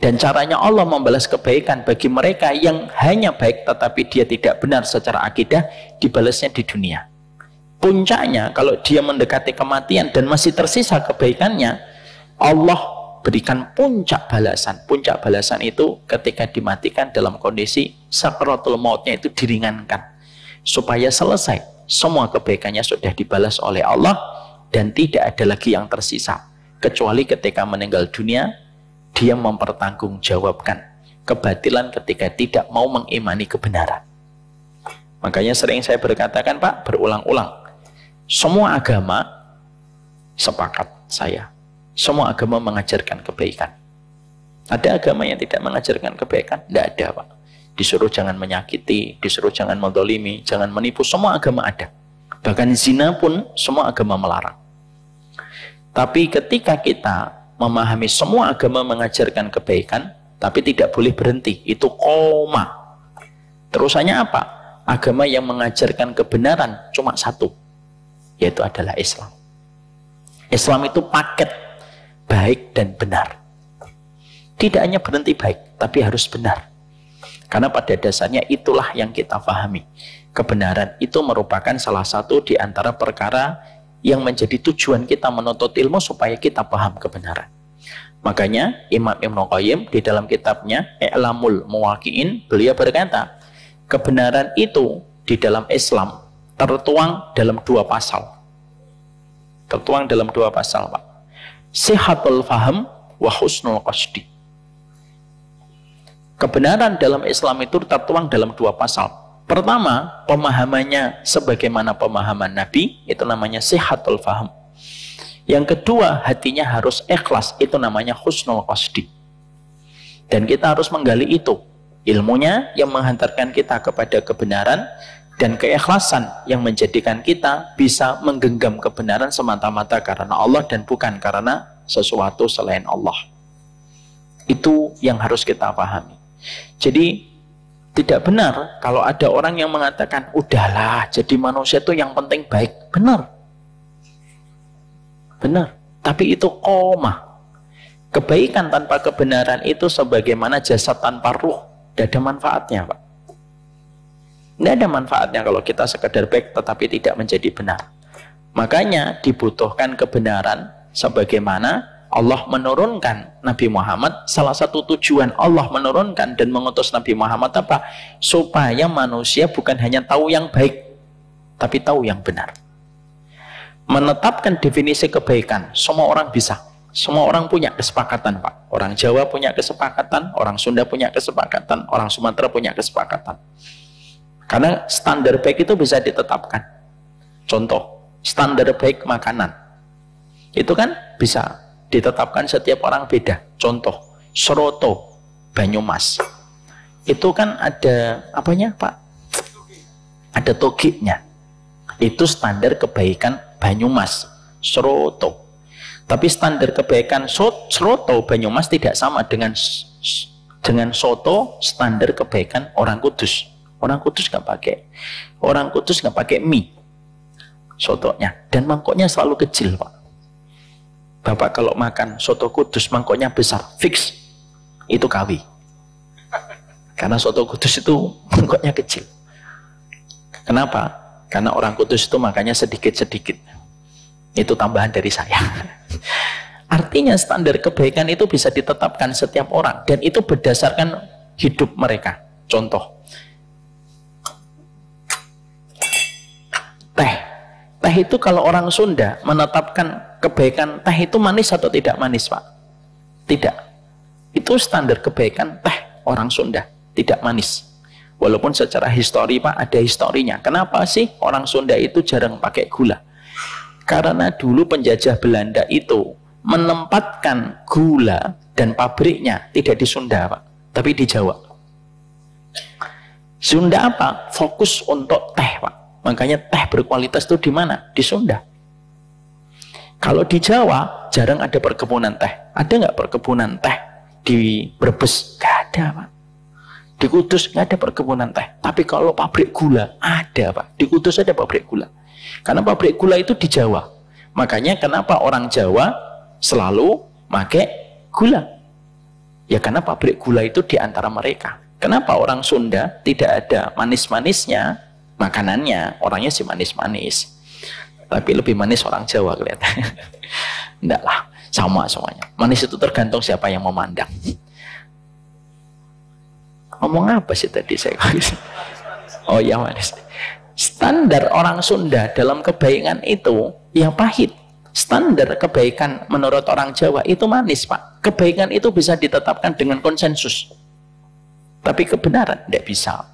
Dan caranya Allah membalas kebaikan bagi mereka yang hanya baik tetapi dia tidak benar secara akidah, dibalasnya di dunia. Puncaknya kalau dia mendekati kematian dan masih tersisa kebaikannya, Allah berikan puncak balasan. Puncak balasan itu ketika dimatikan dalam kondisi sakaratul mautnya itu diringankan, supaya selesai semua kebaikannya sudah dibalas oleh Allah dan tidak ada lagi yang tersisa, kecuali ketika meninggal dunia dia mempertanggungjawabkan kebatilan ketika tidak mau mengimani kebenaran. Makanya sering saya berkatakan, Pak, berulang-ulang, semua agama sepakat saya, semua agama mengajarkan kebaikan. Ada agama yang tidak mengajarkan kebaikan? Tidak ada, Pak. Disuruh jangan menyakiti, disuruh jangan mendolimi, jangan menipu, semua agama ada. Bahkan zina pun semua agama melarang. Tapi ketika kita memahami semua agama mengajarkan kebaikan, tapi tidak boleh berhenti, itu koma. Terusannya apa? Agama yang mengajarkan kebenaran cuma satu, yaitu adalah Islam. Islam itu paket baik dan benar. Tidak hanya berhenti baik, tapi harus benar. Karena pada dasarnya itulah yang kita pahami. Kebenaran itu merupakan salah satu di antara perkara yang menjadi tujuan kita menuntut ilmu supaya kita paham kebenaran. Makanya Imam Ibnu Qayyim di dalam kitabnya I'lamul Muwaqqi'in, beliau berkata, kebenaran itu di dalam Islam tertuang dalam dua pasal. Tertuang dalam dua pasal, Pak. Sihatul faham wa husnul qasdi. Kebenaran dalam Islam itu tertuang dalam dua pasal. Pertama, pemahamannya sebagaimana pemahaman Nabi, itu namanya sihatul faham. Yang kedua, hatinya harus ikhlas, itu namanya husnul qasdi. Dan kita harus menggali itu. Ilmunya yang menghantarkan kita kepada kebenaran, dan keikhlasan yang menjadikan kita bisa menggenggam kebenaran semata-mata karena Allah dan bukan karena sesuatu selain Allah. Itu yang harus kita pahami. Jadi tidak benar kalau ada orang yang mengatakan, udahlah, jadi manusia itu yang penting baik. Benar. Benar. Tapi itu koma. Kebaikan tanpa kebenaran itu sebagaimana jasad tanpa ruh. Tidak ada manfaatnya, Pak. Tidak ada manfaatnya kalau kita sekedar baik tetapi tidak menjadi benar. Makanya dibutuhkan kebenaran sebagaimana Allah menurunkan Nabi Muhammad. Salah satu tujuan Allah menurunkan dan mengutus Nabi Muhammad apa? Supaya manusia bukan hanya tahu yang baik, tapi tahu yang benar. Menetapkan definisi kebaikan, semua orang bisa. Semua orang punya kesepakatan, Pak. Orang Jawa punya kesepakatan, orang Sunda punya kesepakatan, orang Sumatera punya kesepakatan. Karena standar baik itu bisa ditetapkan. Contoh, standar baik makanan. Itu kan bisa ditetapkan setiap orang beda. Contoh, Seroto, Banyumas. Itu kan ada apanya, Pak? Ada toginya. Itu standar kebaikan Banyumas, Seroto. Tapi standar kebaikan Seroto, Banyumas tidak sama dengan soto standar kebaikan orang Kudus. Orang Kudus nggak pakai mie sotonya, dan mangkoknya selalu kecil, Pak. Bapak kalau makan soto Kudus mangkoknya besar, fix itu KW. Karena soto Kudus itu mangkoknya kecil. Kenapa? Karena orang Kudus itu makannya sedikit-sedikit. Itu tambahan dari saya. Artinya standar kebaikan itu bisa ditetapkan setiap orang dan itu berdasarkan hidup mereka. Contoh, teh. Teh itu kalau orang Sunda menetapkan kebaikan teh itu manis atau tidak manis, Pak? Tidak. Itu standar kebaikan teh orang Sunda, tidak manis. Walaupun secara histori, Pak, ada historinya. Kenapa sih orang Sunda itu jarang pakai gula? Karena dulu penjajah Belanda itu menempatkan gula dan pabriknya tidak di Sunda, Pak, tapi di Jawa. Sunda apa? Fokus untuk teh, Pak. Makanya teh berkualitas itu di mana? Di Sunda. Kalau di Jawa jarang ada perkebunan teh. Ada nggak perkebunan teh di Brebes? Nggak ada, Pak. Di Kudus nggak ada perkebunan teh. Tapi kalau pabrik gula ada, Pak. Di Kudus ada pabrik gula. Karena pabrik gula itu di Jawa. Makanya kenapa orang Jawa selalu pakai gula? Ya karena pabrik gula itu di antara mereka. Kenapa orang Sunda tidak ada manis-manisnya makanannya? Orangnya sih manis-manis, tapi lebih manis orang Jawa kelihatan. Enggak lah, sama semuanya. Manis itu tergantung siapa yang memandang. Ngomong apa sih tadi saya? Oh ya, manis. Standar orang Sunda dalam kebaikan itu ya pahit. Standar kebaikan menurut orang Jawa itu manis, Pak. Kebaikan itu bisa ditetapkan dengan konsensus. Tapi kebenaran tidak bisa.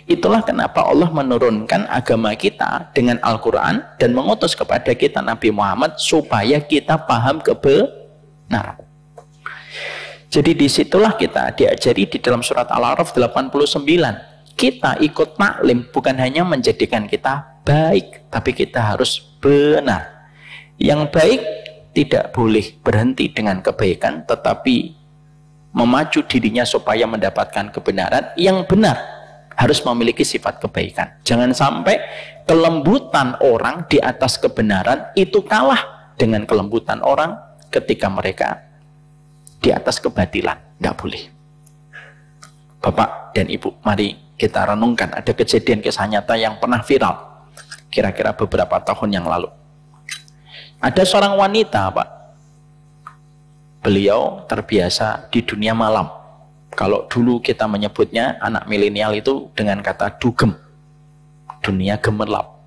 Itulah kenapa Allah menurunkan agama kita dengan Al-Quran dan mengutus kepada kita Nabi Muhammad supaya kita paham kebenaran. Jadi disitulah kita diajari di dalam surat Al-A'raf 89. Kita ikut taklim bukan hanya menjadikan kita baik, tapi kita harus benar. Yang baik tidak boleh berhenti dengan kebaikan, tetapi memacu dirinya supaya mendapatkan kebenaran. Yang benar harus memiliki sifat kebaikan. Jangan sampai kelembutan orang di atas kebenaran itu kalah dengan kelembutan orang ketika mereka di atas kebatilan. Tidak boleh. Bapak dan Ibu, mari kita renungkan. Ada kejadian kisah nyata yang pernah viral kira-kira beberapa tahun yang lalu. Ada seorang wanita, Pak. Beliau terbiasa di dunia malam. Kalau dulu kita menyebutnya anak milenial itu dengan kata dugem. Dunia gemerlap.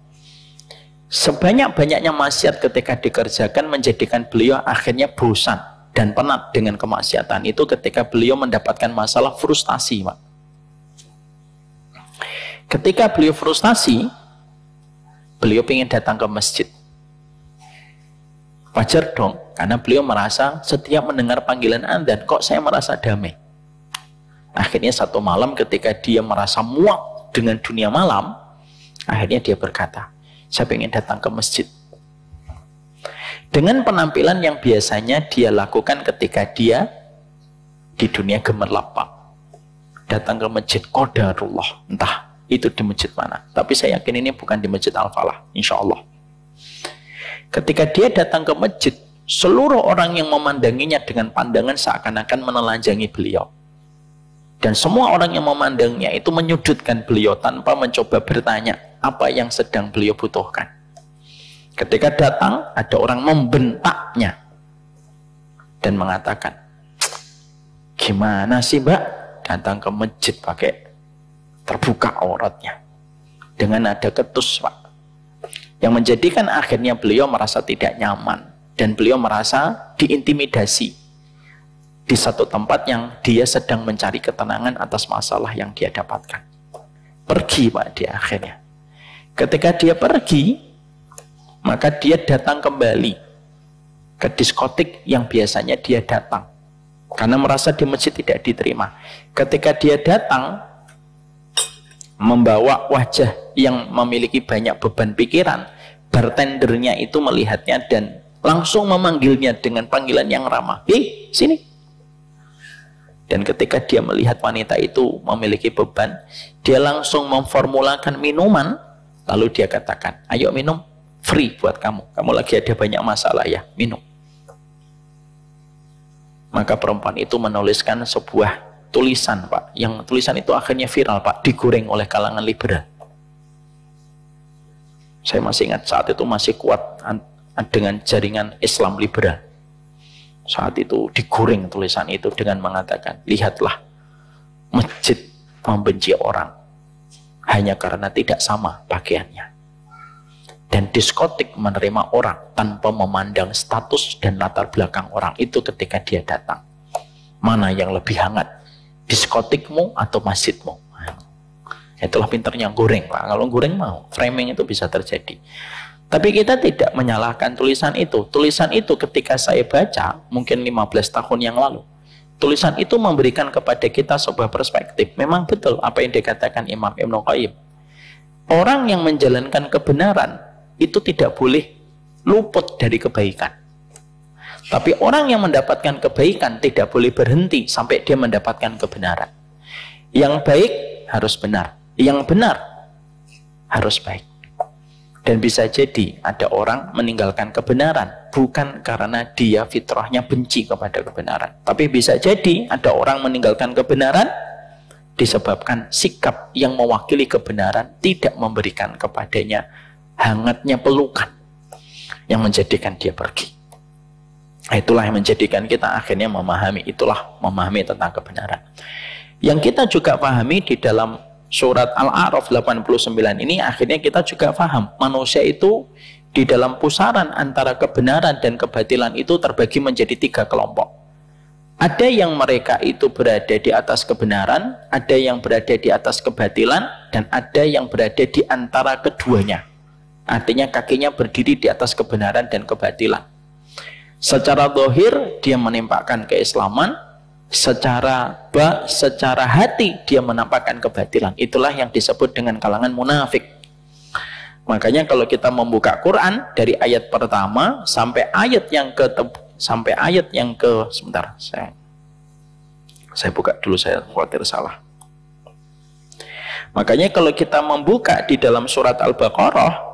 Sebanyak-banyaknya maksiat ketika dikerjakan menjadikan beliau akhirnya bosan dan penat dengan kemaksiatan itu ketika beliau mendapatkan masalah frustasi, Pak. Ketika beliau frustasi, beliau ingin datang ke masjid. Wajar dong, karena beliau merasa setiap mendengar panggilan adzan, kok saya merasa damai. Akhirnya satu malam ketika dia merasa muak dengan dunia malam, akhirnya dia berkata, saya ingin datang ke masjid. Dengan penampilan yang biasanya dia lakukan ketika dia di dunia gemerlap, Pak. Datang ke masjid qadarullah, entah itu di masjid mana. Tapi saya yakin ini bukan di Masjid Al-Falah, insya Allah. Ketika dia datang ke masjid, seluruh orang yang memandanginya dengan pandangan seakan-akan menelanjangi beliau. Dan semua orang yang memandangnya itu menyudutkan beliau tanpa mencoba bertanya apa yang sedang beliau butuhkan. Ketika datang, ada orang membentaknya dan mengatakan, gimana sih, Mbak, datang ke masjid pakai terbuka auratnya dengan nada ketus, Pak. Yang menjadikan akhirnya beliau merasa tidak nyaman dan beliau merasa diintimidasi di satu tempat yang dia sedang mencari ketenangan atas masalah yang dia dapatkan. Pergi, Pak, dia akhirnya. Ketika dia pergi, maka dia datang kembali ke diskotik yang biasanya dia datang karena merasa di masjid tidak diterima. Ketika dia datang membawa wajah yang memiliki banyak beban pikiran, bartendernya itu melihatnya dan langsung memanggilnya dengan panggilan yang ramah. Sini. Dan ketika dia melihat wanita itu memiliki beban, dia langsung memformulakan minuman, lalu dia katakan, ayo minum, free buat kamu. Kamu lagi ada banyak masalah ya, minum. Maka perempuan itu menuliskan sebuah tulisan, Pak, yang tulisan itu akhirnya viral, Pak, digoreng oleh kalangan liberal. Saya masih ingat saat itu masih kuat dengan jaringan Islam liberal. saat itu digoreng tulisan itu dengan mengatakan, lihatlah, masjid membenci orang hanya karena tidak sama pakaiannya. Dan diskotik menerima orang tanpa memandang status dan latar belakang orang itu ketika dia datang. Mana yang lebih hangat, diskotikmu atau masjidmu? Itulah pinternya goreng, Pak. Kalau goreng mau, framing itu bisa terjadi. Tapi kita tidak menyalahkan tulisan itu. Tulisan itu ketika saya baca, mungkin 15 tahun yang lalu, tulisan itu memberikan kepada kita sebuah perspektif. Memang betul apa yang dikatakan Imam Ibnu Qayyim. Orang yang menjalankan kebenaran itu tidak boleh luput dari kebaikan. Tapi orang yang mendapatkan kebaikan tidak boleh berhenti sampai dia mendapatkan kebenaran. Yang baik harus benar, yang benar harus baik. Dan bisa jadi ada orang meninggalkan kebenaran bukan karena dia fitrahnya benci kepada kebenaran, tapi bisa jadi ada orang meninggalkan kebenaran disebabkan sikap yang mewakili kebenaran tidak memberikan kepadanya hangatnya pelukan yang menjadikan dia pergi. Itulah yang menjadikan kita akhirnya memahami, itulah memahami tentang kebenaran. Yang kita juga pahami di dalam surat Al-A'raf 89 ini, akhirnya kita juga paham manusia itu di dalam pusaran antara kebenaran dan kebatilan itu terbagi menjadi 3 kelompok. Ada yang mereka itu berada di atas kebenaran, ada yang berada di atas kebatilan, dan ada yang berada di antara keduanya. Artinya kakinya berdiri di atas kebenaran dan kebatilan. Secara zahir dia menampakkan keislaman, secara hati dia menampakkan kebatilan. Itulah yang disebut dengan kalangan munafik. Makanya kalau kita membuka Quran dari ayat pertama sampai ayat yang ke sebentar, saya buka dulu, saya khawatir salah. Makanya kalau kita membuka di dalam surat Al-Baqarah,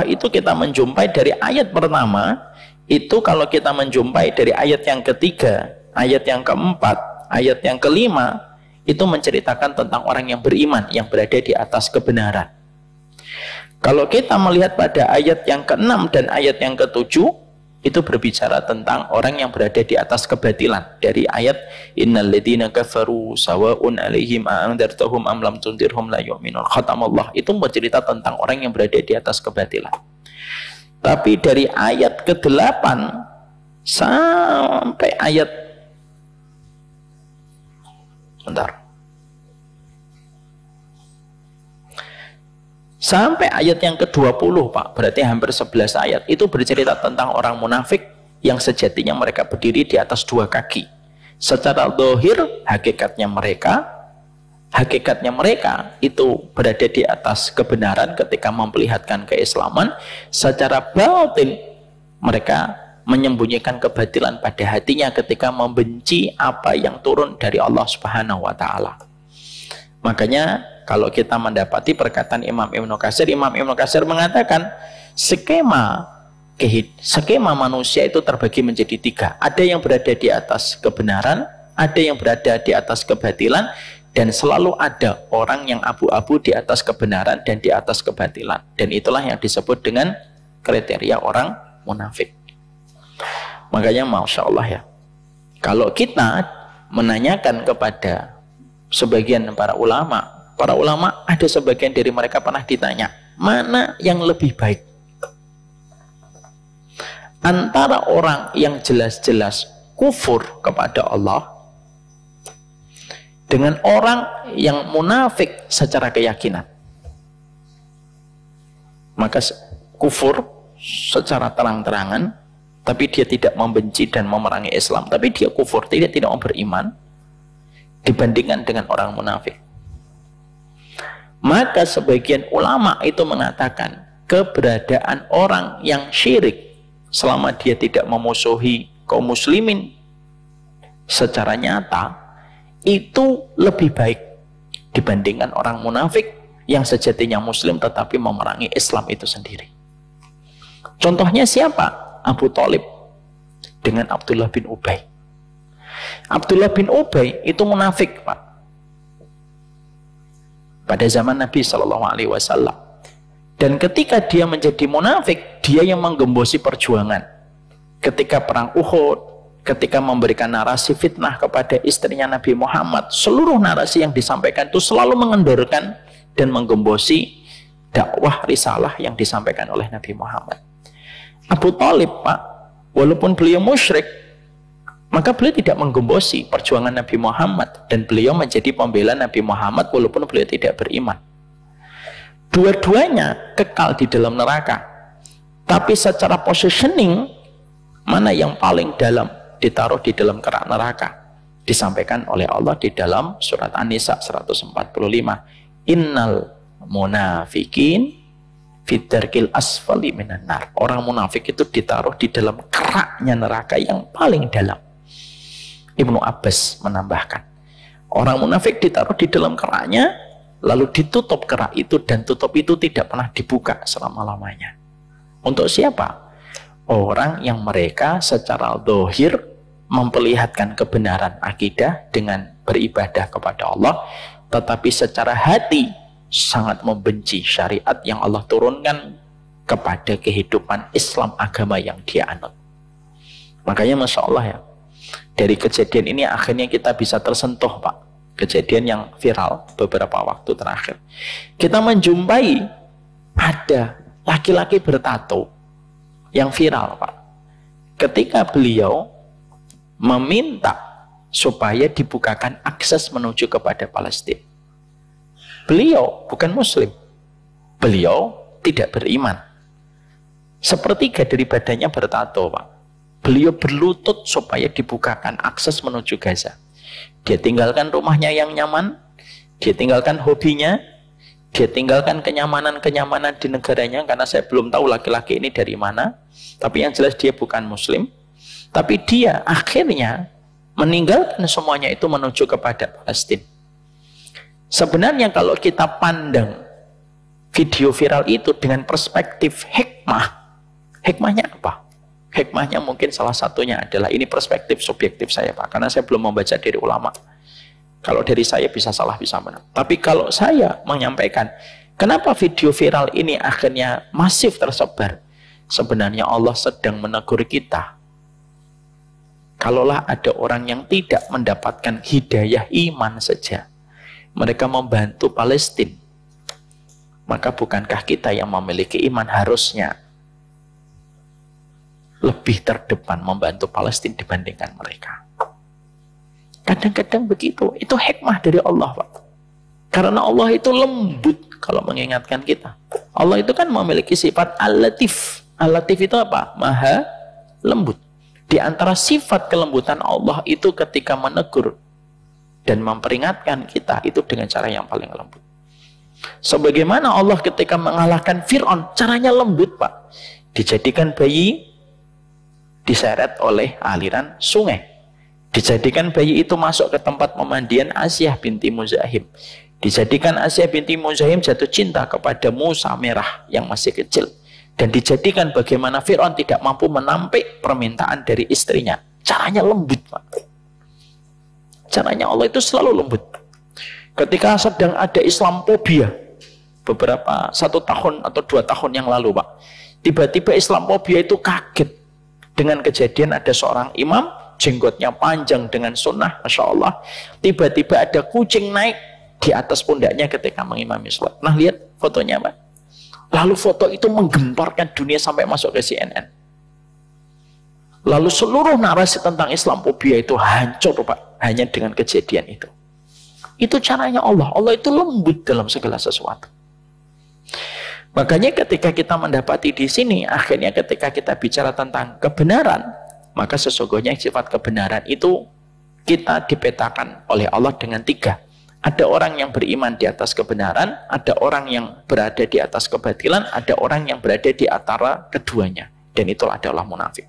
itu kita menjumpai dari ayat pertama, itu kalau kita menjumpai dari ayat yang ketiga, ayat yang keempat, ayat yang kelima, itu menceritakan tentang orang yang beriman, yang berada di atas kebenaran. Kalau kita melihat pada ayat yang ke-6 dan ayat yang ke-7, itu berbicara tentang orang yang berada di atas kebatilan. Dari ayat innal ladzina kafaru sawa'un 'alaihim a'andzartahum am lam tundirhum la yu'minun, khatamallah, itu bercerita tentang orang yang berada di atas kebatilan. Tapi dari ayat ke-8 sampai ayat sampai ayat yang ke-20, Pak, berarti hampir 11 ayat, itu bercerita tentang orang munafik yang sejatinya mereka berdiri di atas 2 kaki. Secara zahir, hakikatnya mereka itu berada di atas kebenaran ketika memperlihatkan keislaman. Secara batin, mereka menyembunyikan kebatilan pada hatinya ketika membenci apa yang turun dari Allah Subhanahu wa Ta'ala. Makanya kalau kita mendapati perkataan Imam Ibnu Katsir mengatakan skema manusia itu terbagi menjadi 3. Ada yang berada di atas kebenaran, ada yang berada di atas kebatilan, dan selalu ada orang yang abu-abu di atas kebenaran dan di atas kebatilan. Dan itulah yang disebut dengan kriteria orang munafik. Makanya Masya Allah ya, kalau kita menanyakan kepada sebagian para ulama ada sebagian dari mereka pernah ditanya, mana yang lebih baik antara orang yang jelas-jelas kufur kepada Allah dengan orang yang munafik secara keyakinan. Maka kufur secara terang-terangan, tapi dia tidak membenci dan memerangi Islam, tapi dia kufur, tidak mau beriman, dibandingkan dengan orang munafik. Maka sebagian ulama itu mengatakan keberadaan orang yang syirik selama dia tidak memusuhi kaum muslimin secara nyata itu lebih baik dibandingkan orang munafik yang sejatinya muslim tetapi memerangi Islam itu sendiri. Contohnya siapa? Abu Thalib dengan Abdullah bin Ubay. Abdullah bin Ubay itu munafik, Pak, pada zaman Nabi SAW. Dan ketika dia menjadi munafik, dia yang menggembosi perjuangan. ketika perang Uhud, ketika memberikan narasi fitnah kepada istrinya Nabi Muhammad, seluruh narasi yang disampaikan itu selalu mengendorkan dan menggembosi dakwah risalah yang disampaikan oleh Nabi Muhammad. Abu Thalib, Pak, walaupun beliau musyrik, maka beliau tidak menggembosi perjuangan Nabi Muhammad, dan beliau menjadi pembela Nabi Muhammad walaupun beliau tidak beriman. Dua-duanya kekal di dalam neraka, tapi secara positioning mana yang paling dalam ditaruh di dalam kerak neraka, disampaikan oleh Allah di dalam surat An-Nisa 145, innal munafikin fidarkil asfali minan nar. Orang munafik itu ditaruh di dalam keraknya neraka yang paling dalam. Ibnu Abbas menambahkan, orang munafik ditaruh di dalam keraknya, lalu ditutup kerak itu, dan tutup itu tidak pernah dibuka selama-lamanya. Untuk siapa? Orang yang mereka secara zahir memperlihatkan kebenaran akidah dengan beribadah kepada Allah, tetapi secara hati sangat membenci syariat yang Allah turunkan kepada kehidupan Islam, agama yang dia anut. Makanya Masya Allah ya, dari kejadian ini akhirnya kita bisa tersentuh, Pak. Kejadian yang viral beberapa waktu terakhir, kita menjumpai ada laki-laki bertato yang viral, Pak, ketika beliau meminta supaya dibukakan akses menuju kepada Palestina. Beliau bukan muslim, beliau tidak beriman. Sepertiga dari badannya bertato, Pak. Beliau berlutut supaya dibukakan akses menuju Gaza. Dia tinggalkan rumahnya yang nyaman, dia tinggalkan hobinya, dia tinggalkan kenyamanan-kenyamanan di negaranya, karena saya belum tahu laki-laki ini dari mana, tapi yang jelas dia bukan muslim. Tapi dia akhirnya meninggalkan semuanya itu menuju kepada Palestina. Sebenarnya kalau kita pandang video viral itu dengan perspektif hikmah, hikmahnya apa? Hikmahnya mungkin salah satunya adalah, ini perspektif subjektif saya, Pak, karena saya belum membaca dari ulama. Kalau dari saya bisa salah, bisa benar. Tapi kalau saya menyampaikan, kenapa video viral ini akhirnya masif tersebar? Sebenarnya Allah sedang menegur kita. Kalaulah ada orang yang tidak mendapatkan hidayah iman saja, mereka membantu Palestina, maka bukankah kita yang memiliki iman harusnya lebih terdepan membantu Palestina dibandingkan mereka? Kadang-kadang begitu. Itu hikmah dari Allah, Pak. Karena Allah itu lembut kalau mengingatkan kita. Allah itu kan memiliki sifat al-latif. Al-latif itu apa? Maha lembut. Di antara sifat kelembutan Allah itu ketika menegur dan memperingatkan kita itu dengan cara yang paling lembut. Sebagaimana Allah ketika mengalahkan Fir'aun, caranya lembut, Pak. Dijadikan bayi, diseret oleh aliran sungai. Dijadikan bayi itu masuk ke tempat pemandian Asyah binti Muzahim. Dijadikan Asyah binti Muzahim jatuh cinta kepada Musa merah yang masih kecil. Dan dijadikan bagaimana Fir'aun tidak mampu menampik permintaan dari istrinya. Caranya lembut, Pak. Caranya Allah itu selalu lembut. Ketika sedang ada Islamophobia, beberapa 1 tahun atau 2 tahun yang lalu, Pak, tiba-tiba Islamophobia itu kaget dengan kejadian ada seorang imam, jenggotnya panjang dengan sunnah, Masya Allah. Tiba-tiba ada kucing naik di atas pundaknya ketika mengimami sholat. Nah, lihat fotonya, Pak. Lalu foto itu menggemparkan dunia sampai masuk ke CNN. Lalu seluruh narasi tentang Islamophobia itu hancur, Pak, hanya dengan kejadian itu. Itu caranya Allah. Allah itu lembut dalam segala sesuatu. Makanya ketika kita mendapati di sini, akhirnya ketika kita bicara tentang kebenaran, maka sesungguhnya sifat kebenaran itu kita dipetakan oleh Allah dengan 3. Ada orang yang beriman di atas kebenaran, ada orang yang berada di atas kebatilan, ada orang yang berada di antara keduanya. Dan itulah adalah munafik.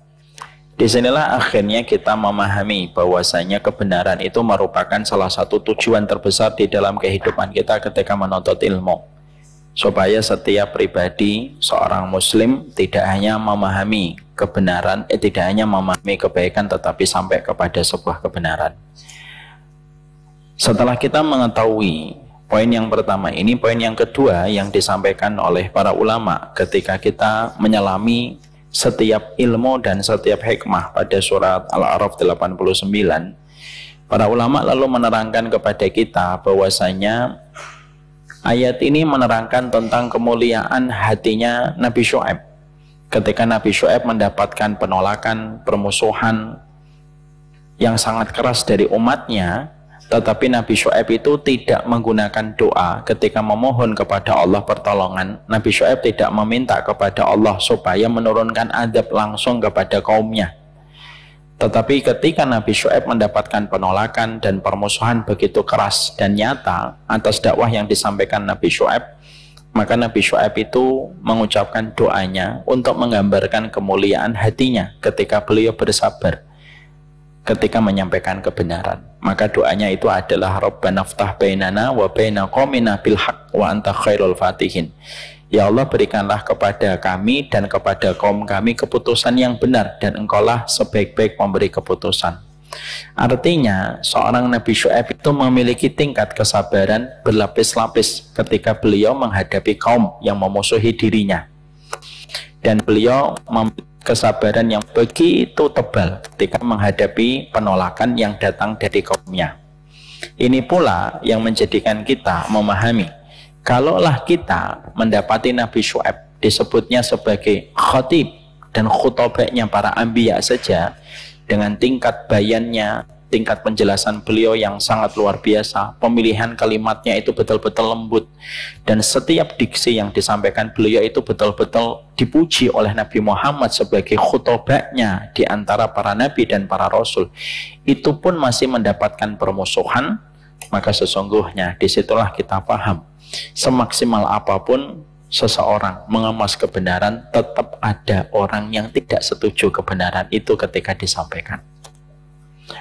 Disinilah akhirnya kita memahami bahwasanya kebenaran itu merupakan salah satu tujuan terbesar di dalam kehidupan kita ketika menuntut ilmu. Supaya setiap pribadi seorang muslim tidak hanya memahami kebenaran, tidak hanya memahami kebaikan, tetapi sampai kepada sebuah kebenaran. Setelah kita mengetahui poin yang pertama ini, poin yang kedua yang disampaikan oleh para ulama ketika kita menyelami setiap ilmu dan setiap hikmah pada surat Al-A'raf 89, para ulama lalu menerangkan kepada kita bahwasanya ayat ini menerangkan tentang kemuliaan hatinya Nabi Syuaib. Ketika Nabi Syuaib mendapatkan penolakan, permusuhan yang sangat keras dari umatnya, tetapi Nabi Syuaib itu tidak menggunakan doa ketika memohon kepada Allah pertolongan. Nabi Syuaib tidak meminta kepada Allah supaya menurunkan azab langsung kepada kaumnya. Tetapi ketika Nabi Syuaib mendapatkan penolakan dan permusuhan begitu keras dan nyata atas dakwah yang disampaikan Nabi Syuaib, maka Nabi Syuaib itu mengucapkan doanya untuk menggambarkan kemuliaan hatinya ketika beliau bersabar ketika menyampaikan kebenaran. Maka doanya itu adalah Rabbana ftah bainana wa baina qaumina bil haq wa anta khairul fatihin. Ya Allah, berikanlah kepada kami dan kepada kaum kami keputusan yang benar, dan engkaulah sebaik-baik pemberi keputusan. Artinya seorang Nabi Syuaib itu memiliki tingkat kesabaran berlapis-lapis ketika beliau menghadapi kaum yang memusuhi dirinya, dan beliau memiliki kesabaran yang begitu tebal ketika menghadapi penolakan yang datang dari kaumnya. Ini pula yang menjadikan kita memahami, kalaulah kita mendapati Nabi Syuaib disebutnya sebagai khatib dan khutobanya para anbiya saja, dengan tingkat bayannya, tingkat penjelasan beliau yang sangat luar biasa, pemilihan kalimatnya itu betul-betul lembut, dan setiap diksi yang disampaikan beliau itu betul-betul dipuji oleh Nabi Muhammad sebagai khutobanya di antara para nabi dan para rasul, itu pun masih mendapatkan permusuhan. Maka sesungguhnya disitulah kita paham, semaksimal apapun seseorang mengemas kebenaran, tetap ada orang yang tidak setuju kebenaran itu ketika disampaikan.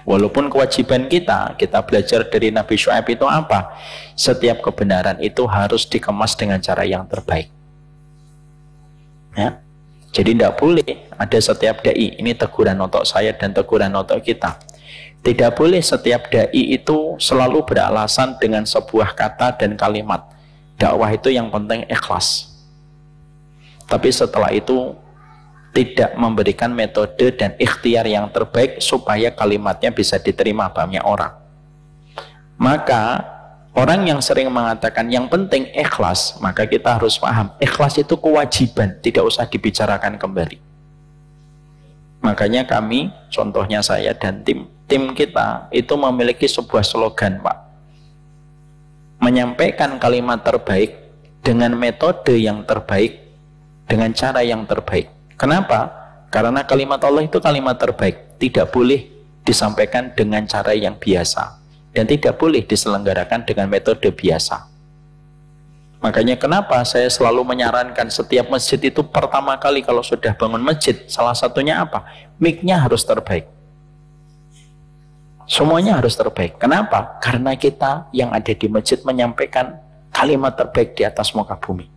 Walaupun kewajiban kita belajar dari Nabi Syuaib itu apa? Setiap kebenaran itu harus dikemas dengan cara yang terbaik. Ya. Jadi tidak boleh ada setiap dai, ini teguran untuk saya dan teguran untuk kita. Tidak boleh setiap dai itu selalu beralasan dengan sebuah kata dan kalimat. Dakwah itu yang penting ikhlas. Tapi setelah itu tidak memberikan metode dan ikhtiar yang terbaik supaya kalimatnya bisa diterima banyak orang. Maka orang yang sering mengatakan yang penting ikhlas, maka kita harus paham, ikhlas itu kewajiban, tidak usah dibicarakan kembali. Makanya kami, contohnya saya dan tim kita itu memiliki sebuah slogan, Pak. Menyampaikan kalimat terbaik dengan metode yang terbaik, dengan cara yang terbaik. Kenapa? Karena kalimat Allah itu kalimat terbaik, tidak boleh disampaikan dengan cara yang biasa, dan tidak boleh diselenggarakan dengan metode biasa. Makanya kenapa saya selalu menyarankan setiap masjid itu pertama kali kalau sudah bangun masjid, salah satunya apa? Mic-nya harus terbaik. Semuanya harus terbaik. Kenapa? Karena kita yang ada di masjid menyampaikan kalimat terbaik di atas muka bumi.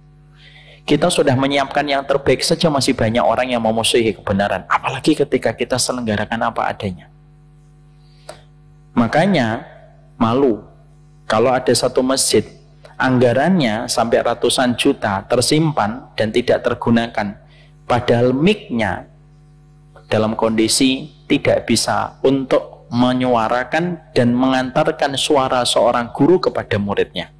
Kita sudah menyiapkan yang terbaik saja masih banyak orang yang memusuhi kebenaran. Apalagi ketika kita selenggarakan apa adanya. Makanya malu kalau ada satu masjid, anggarannya sampai ratusan juta tersimpan dan tidak tergunakan. Padahal mic-nya dalam kondisi tidak bisa untuk menyuarakan dan mengantarkan suara seorang guru kepada muridnya.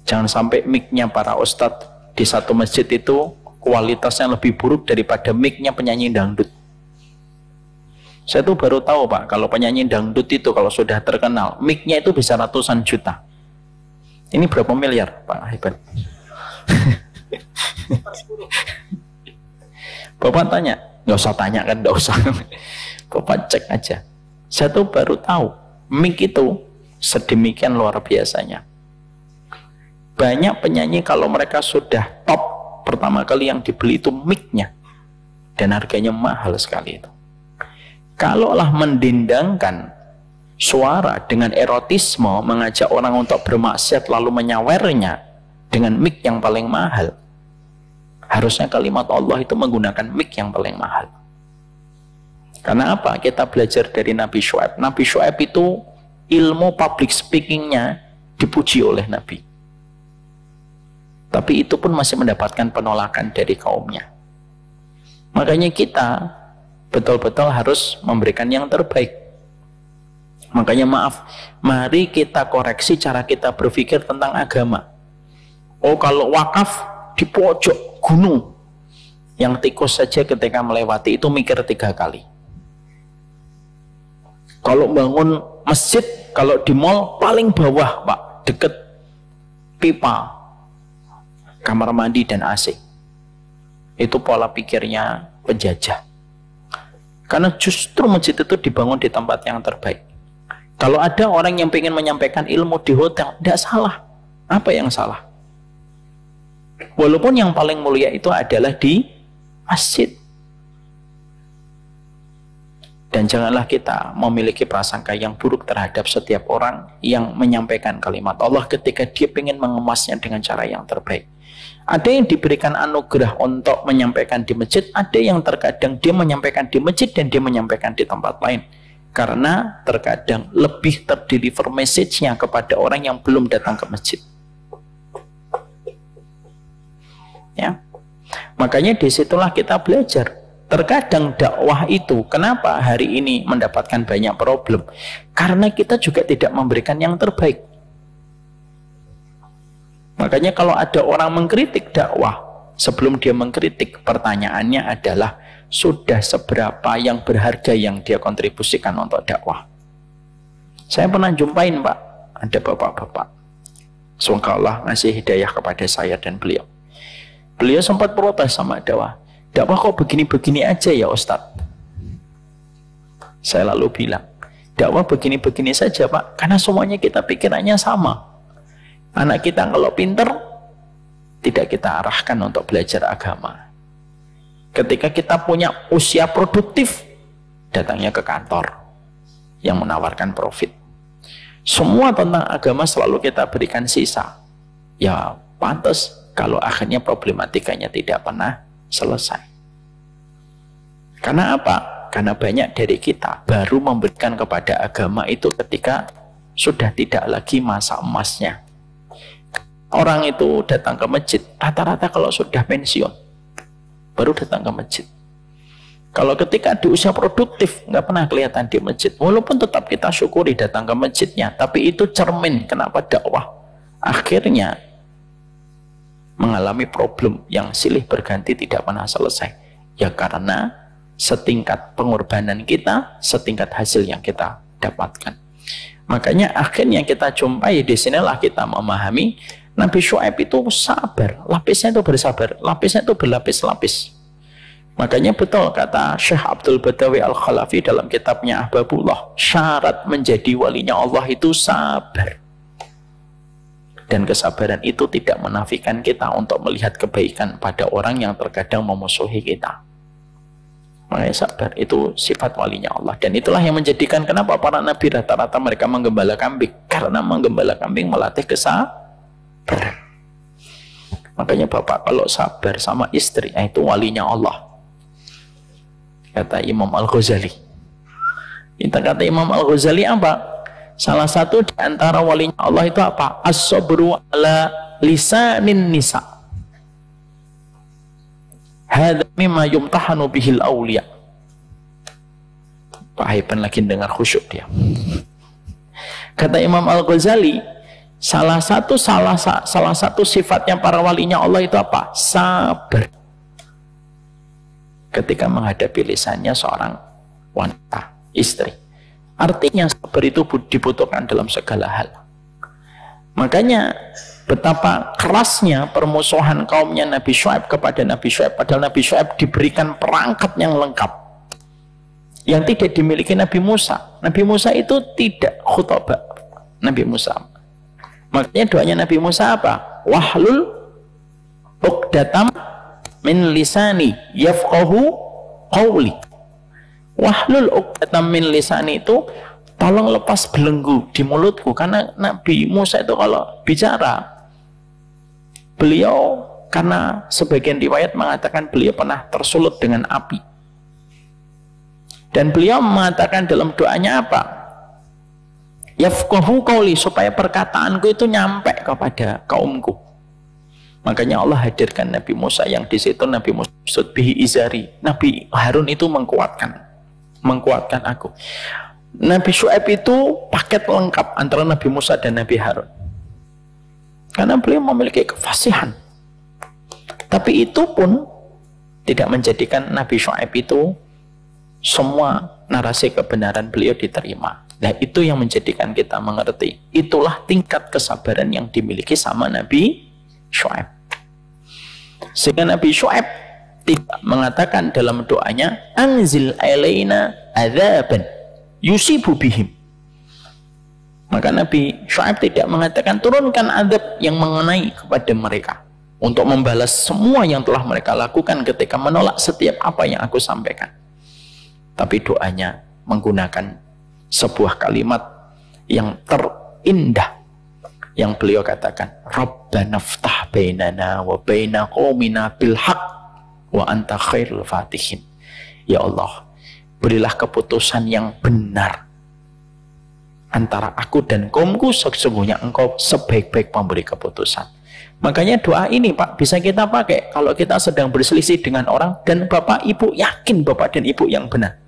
Jangan sampai mic-nya para ustadz di satu masjid itu kualitasnya lebih buruk daripada mic-nya penyanyi dangdut. Saya tuh baru tahu, Pak, kalau penyanyi dangdut itu kalau sudah terkenal, mic-nya itu bisa ratusan juta. Ini berapa miliar, Pak? Hebat. Bapak tanya, nggak usah tanya kan, nggak usah. Bapak cek aja. Saya tuh baru tahu, mic itu sedemikian luar biasanya. Banyak penyanyi kalau mereka sudah top, pertama kali yang dibeli itu mic-nya, dan harganya mahal sekali itu. Kalaulah mendendangkan suara dengan erotisme, mengajak orang untuk bermaksiat lalu menyawernya dengan mic yang paling mahal, harusnya kalimat Allah itu menggunakan mic yang paling mahal. Karena apa? Kita belajar dari Nabi Syuaib. Nabi Syuaib itu ilmu public speakingnya dipuji oleh Nabi. Tapi itu pun masih mendapatkan penolakan dari kaumnya. Makanya kita betul-betul harus memberikan yang terbaik. Makanya maaf, mari kita koreksi cara kita berpikir tentang agama. Oh, kalau wakaf di pojok gunung, yang tikus saja ketika melewati itu mikir 3 kali. Kalau bangun masjid, kalau di mall paling bawah Pak, deket pipa, kamar mandi dan AC. Itu pola pikirnya penjajah. Karena justru masjid itu dibangun di tempat yang terbaik. Kalau ada orang yang ingin menyampaikan ilmu di hotel, tidak salah. Apa yang salah? Walaupun yang paling mulia itu adalah di masjid. Dan janganlah kita memiliki prasangka yang buruk terhadap setiap orang yang menyampaikan kalimat Allah ketika dia ingin mengemasnya dengan cara yang terbaik. Ada yang diberikan anugerah untuk menyampaikan di masjid, ada yang terkadang dia menyampaikan di masjid dan dia menyampaikan di tempat lain. Karena terkadang lebih terdeliver message-nya kepada orang yang belum datang ke masjid. Ya. Makanya disitulah kita belajar. Terkadang dakwah itu, kenapa hari ini mendapatkan banyak problem? Karena kita juga tidak memberikan yang terbaik. Makanya kalau ada orang mengkritik dakwah, sebelum dia mengkritik, pertanyaannya adalah, sudah seberapa yang berharga yang dia kontribusikan untuk dakwah? Saya pernah jumpain Pak, ada bapak-bapak. Semoga Allah ngasih hidayah kepada saya dan beliau. Beliau sempat protes sama dakwah. Dakwah kok begini-begini aja ya Ustadz? Saya lalu bilang, dakwah begini-begini saja Pak, karena semuanya kita pikirannya sama. Anak kita kalau pinter, tidak kita arahkan untuk belajar agama. Ketika kita punya usia produktif, datangnya ke kantor yang menawarkan profit. Semua tentang agama selalu kita berikan sisa. Ya pantas kalau akhirnya problematikanya tidak pernah selesai. Karena apa? Karena banyak dari kita baru memberikan kepada agama itu ketika sudah tidak lagi masa emasnya. Orang itu datang ke masjid, rata-rata kalau sudah pensiun, baru datang ke masjid. Kalau ketika di usia produktif, nggak pernah kelihatan di masjid. Walaupun tetap kita syukuri datang ke masjidnya, tapi itu cermin kenapa dakwah akhirnya mengalami problem yang silih berganti tidak pernah selesai. Ya karena setingkat pengorbanan kita, setingkat hasil yang kita dapatkan. Makanya akhirnya kita jumpai di sinilah kita memahami Nabi Syuaib itu sabar, lapisnya itu bersabar, lapisnya itu berlapis-lapis. Makanya betul kata Syekh Abdul Badawi Al-Khalafi dalam kitabnya Ahbabullah, syarat menjadi walinya Allah itu sabar. Dan kesabaran itu tidak menafikan kita untuk melihat kebaikan pada orang yang terkadang memusuhi kita. Makanya sabar itu sifat walinya Allah. Dan itulah yang menjadikan kenapa para nabi rata-rata mereka menggembala kambing. Karena menggembala kambing melatih kesabaran. Makanya bapak kalau sabar sama istri, itu walinya Allah. Kata Imam Al-Ghazali. Kata Imam Al-Ghazali apa? Salah satu di antara walinya Allah itu apa? As-sabru ala lisanin nisa. Hadza mimma yumtahanu bihil awliya. Pak Haiban lagi dengar khusyuk dia. Kata Imam Al-Ghazali, salah satu sifatnya para walinya Allah itu apa? Sabar. Ketika menghadapi lisannya seorang wanita, istri. Artinya sabar itu dibutuhkan dalam segala hal. Makanya betapa kerasnya permusuhan kaumnya Nabi Syuaib kepada Nabi Syuaib, padahal Nabi Syuaib diberikan perangkat yang lengkap yang tidak dimiliki Nabi Musa. Nabi Musa itu tidak khutbah. Nabi Musa. Makanya doanya Nabi Musa apa? Wahlul uqdatam min lisani yafqahu qawli. Wahlul uqdatam min lisani itu tolong lepas belenggu di mulutku, karena Nabi Musa itu kalau bicara, beliau karena sebagian riwayat mengatakan beliau pernah tersulut dengan api. Dan beliau mengatakan dalam doanya apa? Yafqahu qawli, supaya perkataanku itu nyampe kepada kaumku. Makanya Allah hadirkan Nabi Musa yang di situ Nabi Musa bihi izari. Nabi Harun itu menguatkan aku. Nabi Syuaib itu paket lengkap antara Nabi Musa dan Nabi Harun. Karena beliau memiliki kefasihan. Tapi itu pun tidak menjadikan Nabi Syuaib itu semua narasi kebenaran beliau diterima. Nah, itu yang menjadikan kita mengerti. Itulah tingkat kesabaran yang dimiliki sama Nabi Syuaib. Sehingga Nabi Syuaib tidak mengatakan dalam doanya, anzil alaina adzaban yusibu bihim. Maka Nabi Syuaib tidak mengatakan turunkan azab yang mengenai kepada mereka untuk membalas semua yang telah mereka lakukan ketika menolak setiap apa yang aku sampaikan. Tapi doanya menggunakan sebuah kalimat yang terindah yang beliau katakan, Rabbana ftah bainana wa baina qaumina bil haq wa anta khairul fatihin. Ya Allah, berilah keputusan yang benar antara aku dan kaumku, sesungguhnya engkau sebaik-baik pemberi keputusan. Makanya doa ini Pak bisa kita pakai kalau kita sedang berselisih dengan orang dan Bapak Ibu yakin Bapak dan Ibu yang benar.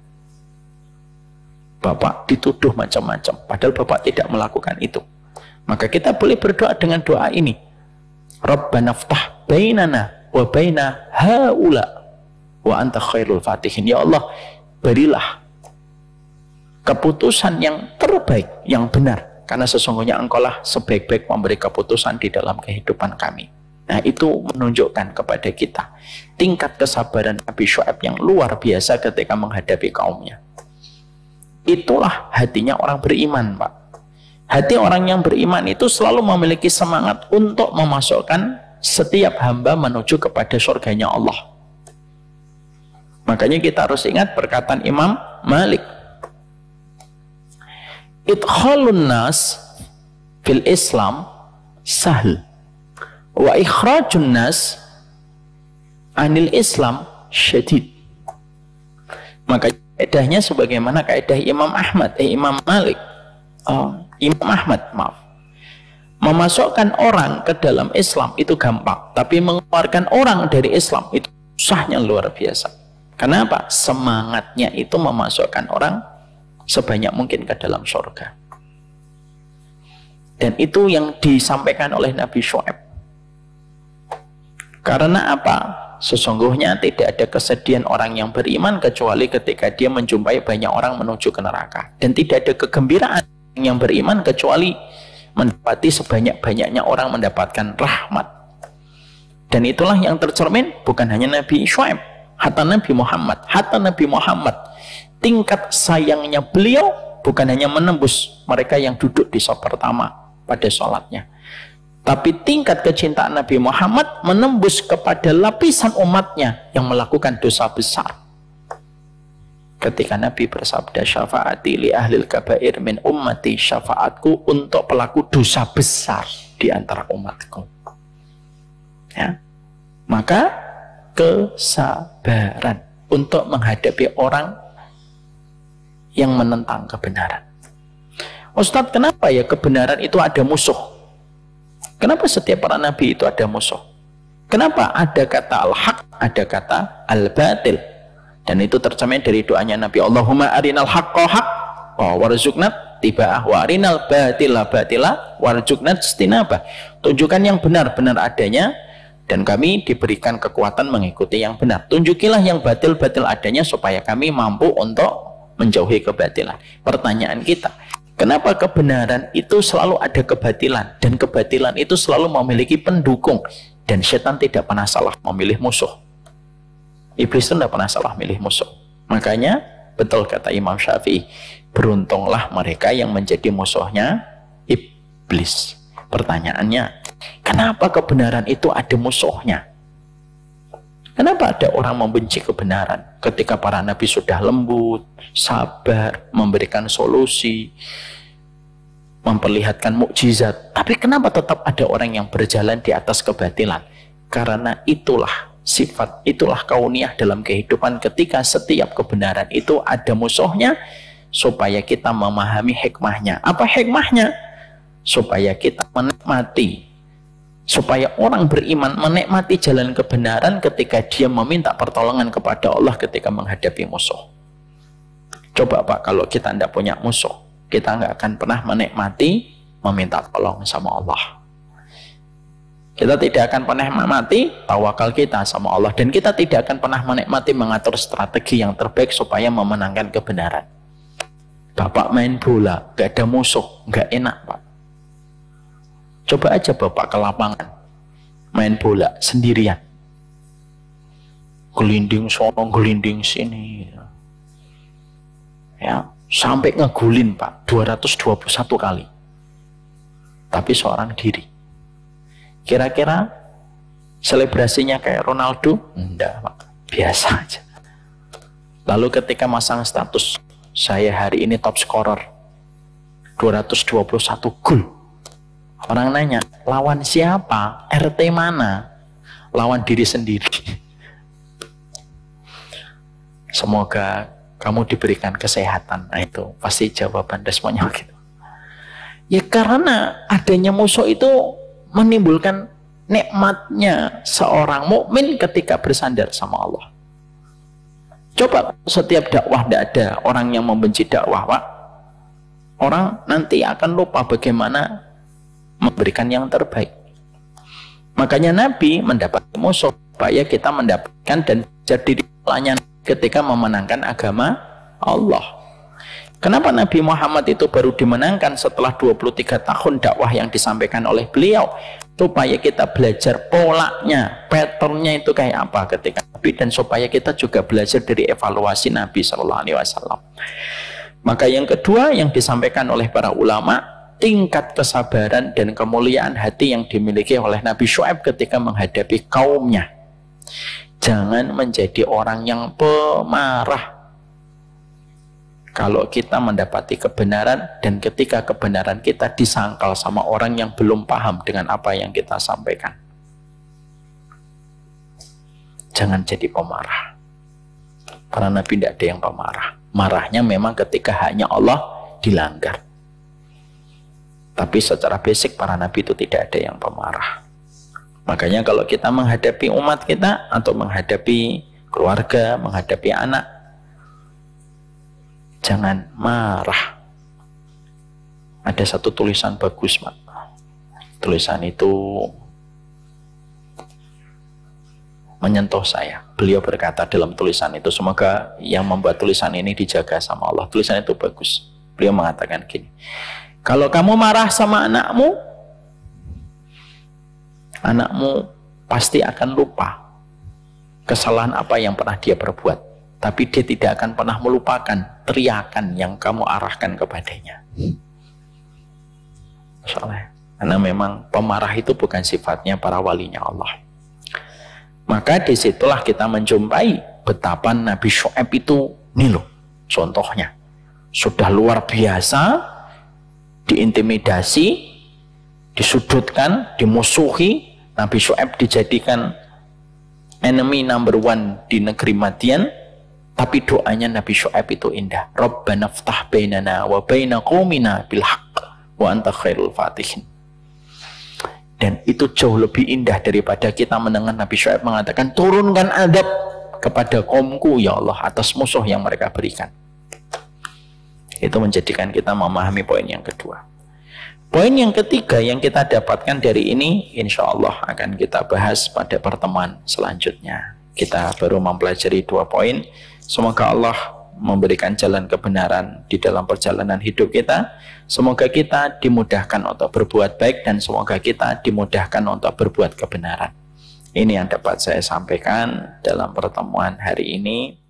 Bapak dituduh macam-macam padahal Bapak tidak melakukan itu. Maka kita boleh berdoa dengan doa ini. Rabbana ftah bainana wa baina haula wa anta khairul fatihin. Ya Allah, berilah keputusan yang terbaik, yang benar. Karena sesungguhnya engkaulah sebaik-baik memberi keputusan di dalam kehidupan kami. Nah, itu menunjukkan kepada kita tingkat kesabaran Nabi Syuaib yang luar biasa ketika menghadapi kaumnya. Itulah hatinya orang beriman, Pak. Hati orang yang beriman itu selalu memiliki semangat untuk memasukkan setiap hamba menuju kepada surganya Allah. Makanya kita harus ingat perkataan Imam Malik. Idkhalun nas fil Islam sahl wa ikhrajun nas anil Islam syadid. Maka kaidahnya sebagaimana kaidah Imam Malik. Imam Ahmad, maaf. Memasukkan orang ke dalam Islam itu gampang, tapi mengeluarkan orang dari Islam itu susahnya luar biasa. Kenapa? Semangatnya itu memasukkan orang sebanyak mungkin ke dalam surga. Dan itu yang disampaikan oleh Nabi Syuaib. Karena apa? Sesungguhnya tidak ada kesedihan orang yang beriman kecuali ketika dia menjumpai banyak orang menuju ke neraka. Dan tidak ada kegembiraan yang beriman kecuali mendapati sebanyak-banyaknya orang mendapatkan rahmat. Dan itulah yang tercermin bukan hanya Nabi Syuaib, hatta Nabi Muhammad. Tingkat sayangnya beliau bukan hanya menembus mereka yang duduk di saf pertama pada sholatnya, tapi tingkat kecintaan Nabi Muhammad menembus kepada lapisan umatnya yang melakukan dosa besar. Ketika Nabi bersabda, syafaati li ahlil kabair min ummati, syafaatku untuk pelaku dosa besar di antara umatku. Ya. Maka kesabaran untuk menghadapi orang yang menentang kebenaran. Ustadz, kenapa ya kebenaran itu ada musuh? Kenapa setiap para nabi itu ada musuh? Kenapa ada kata al-haq, ada kata al-batil? Dan itu tercermin dari doanya Nabi, Allahumma arinal haqqa haqqa warzuqna tiba'ah wa arinal batila batila warzuqna istinabah. Tunjukkan yang benar-benar adanya dan kami diberikan kekuatan mengikuti yang benar. Tunjukilah yang batil-batil adanya supaya kami mampu untuk menjauhi kebatilan. Pertanyaan kita, kenapa kebenaran itu selalu ada kebatilan dan kebatilan itu selalu memiliki pendukung dan setan tidak pernah salah memilih musuh? Iblis itu tidak pernah salah milih musuh. Makanya betul kata Imam Syafi'i, beruntunglah mereka yang menjadi musuhnya iblis. Pertanyaannya, kenapa kebenaran itu ada musuhnya? Kenapa ada orang membenci kebenaran ketika para nabi sudah lembut, sabar, memberikan solusi, memperlihatkan mukjizat, tapi kenapa tetap ada orang yang berjalan di atas kebatilan? Karena itulah sifat, itulah kauniyah dalam kehidupan. Ketika setiap kebenaran itu ada musuhnya, supaya kita memahami hikmahnya. Apa hikmahnya? Supaya kita menikmati Supaya orang beriman menikmati jalan kebenaran ketika dia meminta pertolongan kepada Allah ketika menghadapi musuh. Coba Pak, kalau kita tidak punya musuh, kita nggak akan pernah menikmati meminta tolong sama Allah. Kita tidak akan pernah menikmati tawakal kita sama Allah. Dan kita tidak akan pernah menikmati mengatur strategi yang terbaik supaya memenangkan kebenaran. Bapak main bola, gak ada musuh, gak enak Pak. Coba aja Bapak ke lapangan, main bola sendirian. Gelinding sono, gelinding sini. Ya, sampai ngegulin Pak, 221 kali. Tapi seorang diri. Kira-kira selebrasinya kayak Ronaldo? Enggak Pak, biasa aja. Lalu ketika masang status, saya hari ini top scorer, 221 gol. Orang nanya, lawan siapa? RT mana? Lawan diri sendiri. Semoga kamu diberikan kesehatan. Nah itu pasti jawaban responnya gitu. Ya karena adanya musuh itu menimbulkan nikmatnya seorang mukmin ketika bersandar sama Allah. Coba setiap dakwah tidak ada orang yang membenci dakwah Pak. Orang nanti akan lupa bagaimana memberikan yang terbaik. Makanya Nabi mendapat musuh supaya kita mendapatkan dan jadi pelayan ketika memenangkan agama Allah. Kenapa Nabi Muhammad itu baru dimenangkan setelah 23 tahun dakwah yang disampaikan oleh beliau? Supaya kita belajar polanya, patternnya itu kayak apa ketika Nabi, dan supaya kita juga belajar dari evaluasi Nabi SAW. Maka yang kedua yang disampaikan oleh para ulama, tingkat kesabaran dan kemuliaan hati yang dimiliki oleh Nabi Syuaib ketika menghadapi kaumnya. Jangan menjadi orang yang pemarah. Kalau kita mendapati kebenaran dan ketika kebenaran kita disangkal sama orang yang belum paham dengan apa yang kita sampaikan. Jangan jadi pemarah. Karena Nabi tidak ada yang pemarah. Marahnya memang ketika haknya Allah dilanggar. Tapi secara basic para nabi itu tidak ada yang pemarah. Makanya kalau kita menghadapi umat kita atau menghadapi keluarga, menghadapi anak, jangan marah. Ada satu tulisan bagus Pak. Tulisan itu menyentuh saya. Beliau berkata dalam tulisan itu, semoga yang membuat tulisan ini dijaga sama Allah. Tulisan itu bagus. Beliau mengatakan gini, kalau kamu marah sama anakmu, anakmu pasti akan lupa kesalahan apa yang pernah dia perbuat. Tapi dia tidak akan pernah melupakan teriakan yang kamu arahkan kepadanya. Soalnya, karena memang pemarah itu bukan sifatnya para walinya Allah. Maka disitulah kita menjumpai betapa Nabi Syuaib itu, nih loh, contohnya. Sudah luar biasa, diintimidasi, disudutkan, dimusuhi. Nabi Syuaib dijadikan enemy number one di negeri Madian. Tapi doanya Nabi Syuaib itu indah. Rabbana ftah bainana wa baina qaumina bil haqq wa anta khairul fatihin. Dan itu jauh lebih indah daripada kita mendengar Nabi Syuaib mengatakan, turunkan adab kepada kaumku ya Allah atas musuh yang mereka berikan. Itu menjadikan kita memahami poin yang kedua. Poin yang ketiga yang kita dapatkan dari ini, insya Allah akan kita bahas pada pertemuan selanjutnya. Kita baru mempelajari 2 poin. Semoga Allah memberikan jalan kebenaran di dalam perjalanan hidup kita. Semoga kita dimudahkan untuk berbuat baik dan semoga kita dimudahkan untuk berbuat kebenaran. Ini yang dapat saya sampaikan dalam pertemuan hari ini.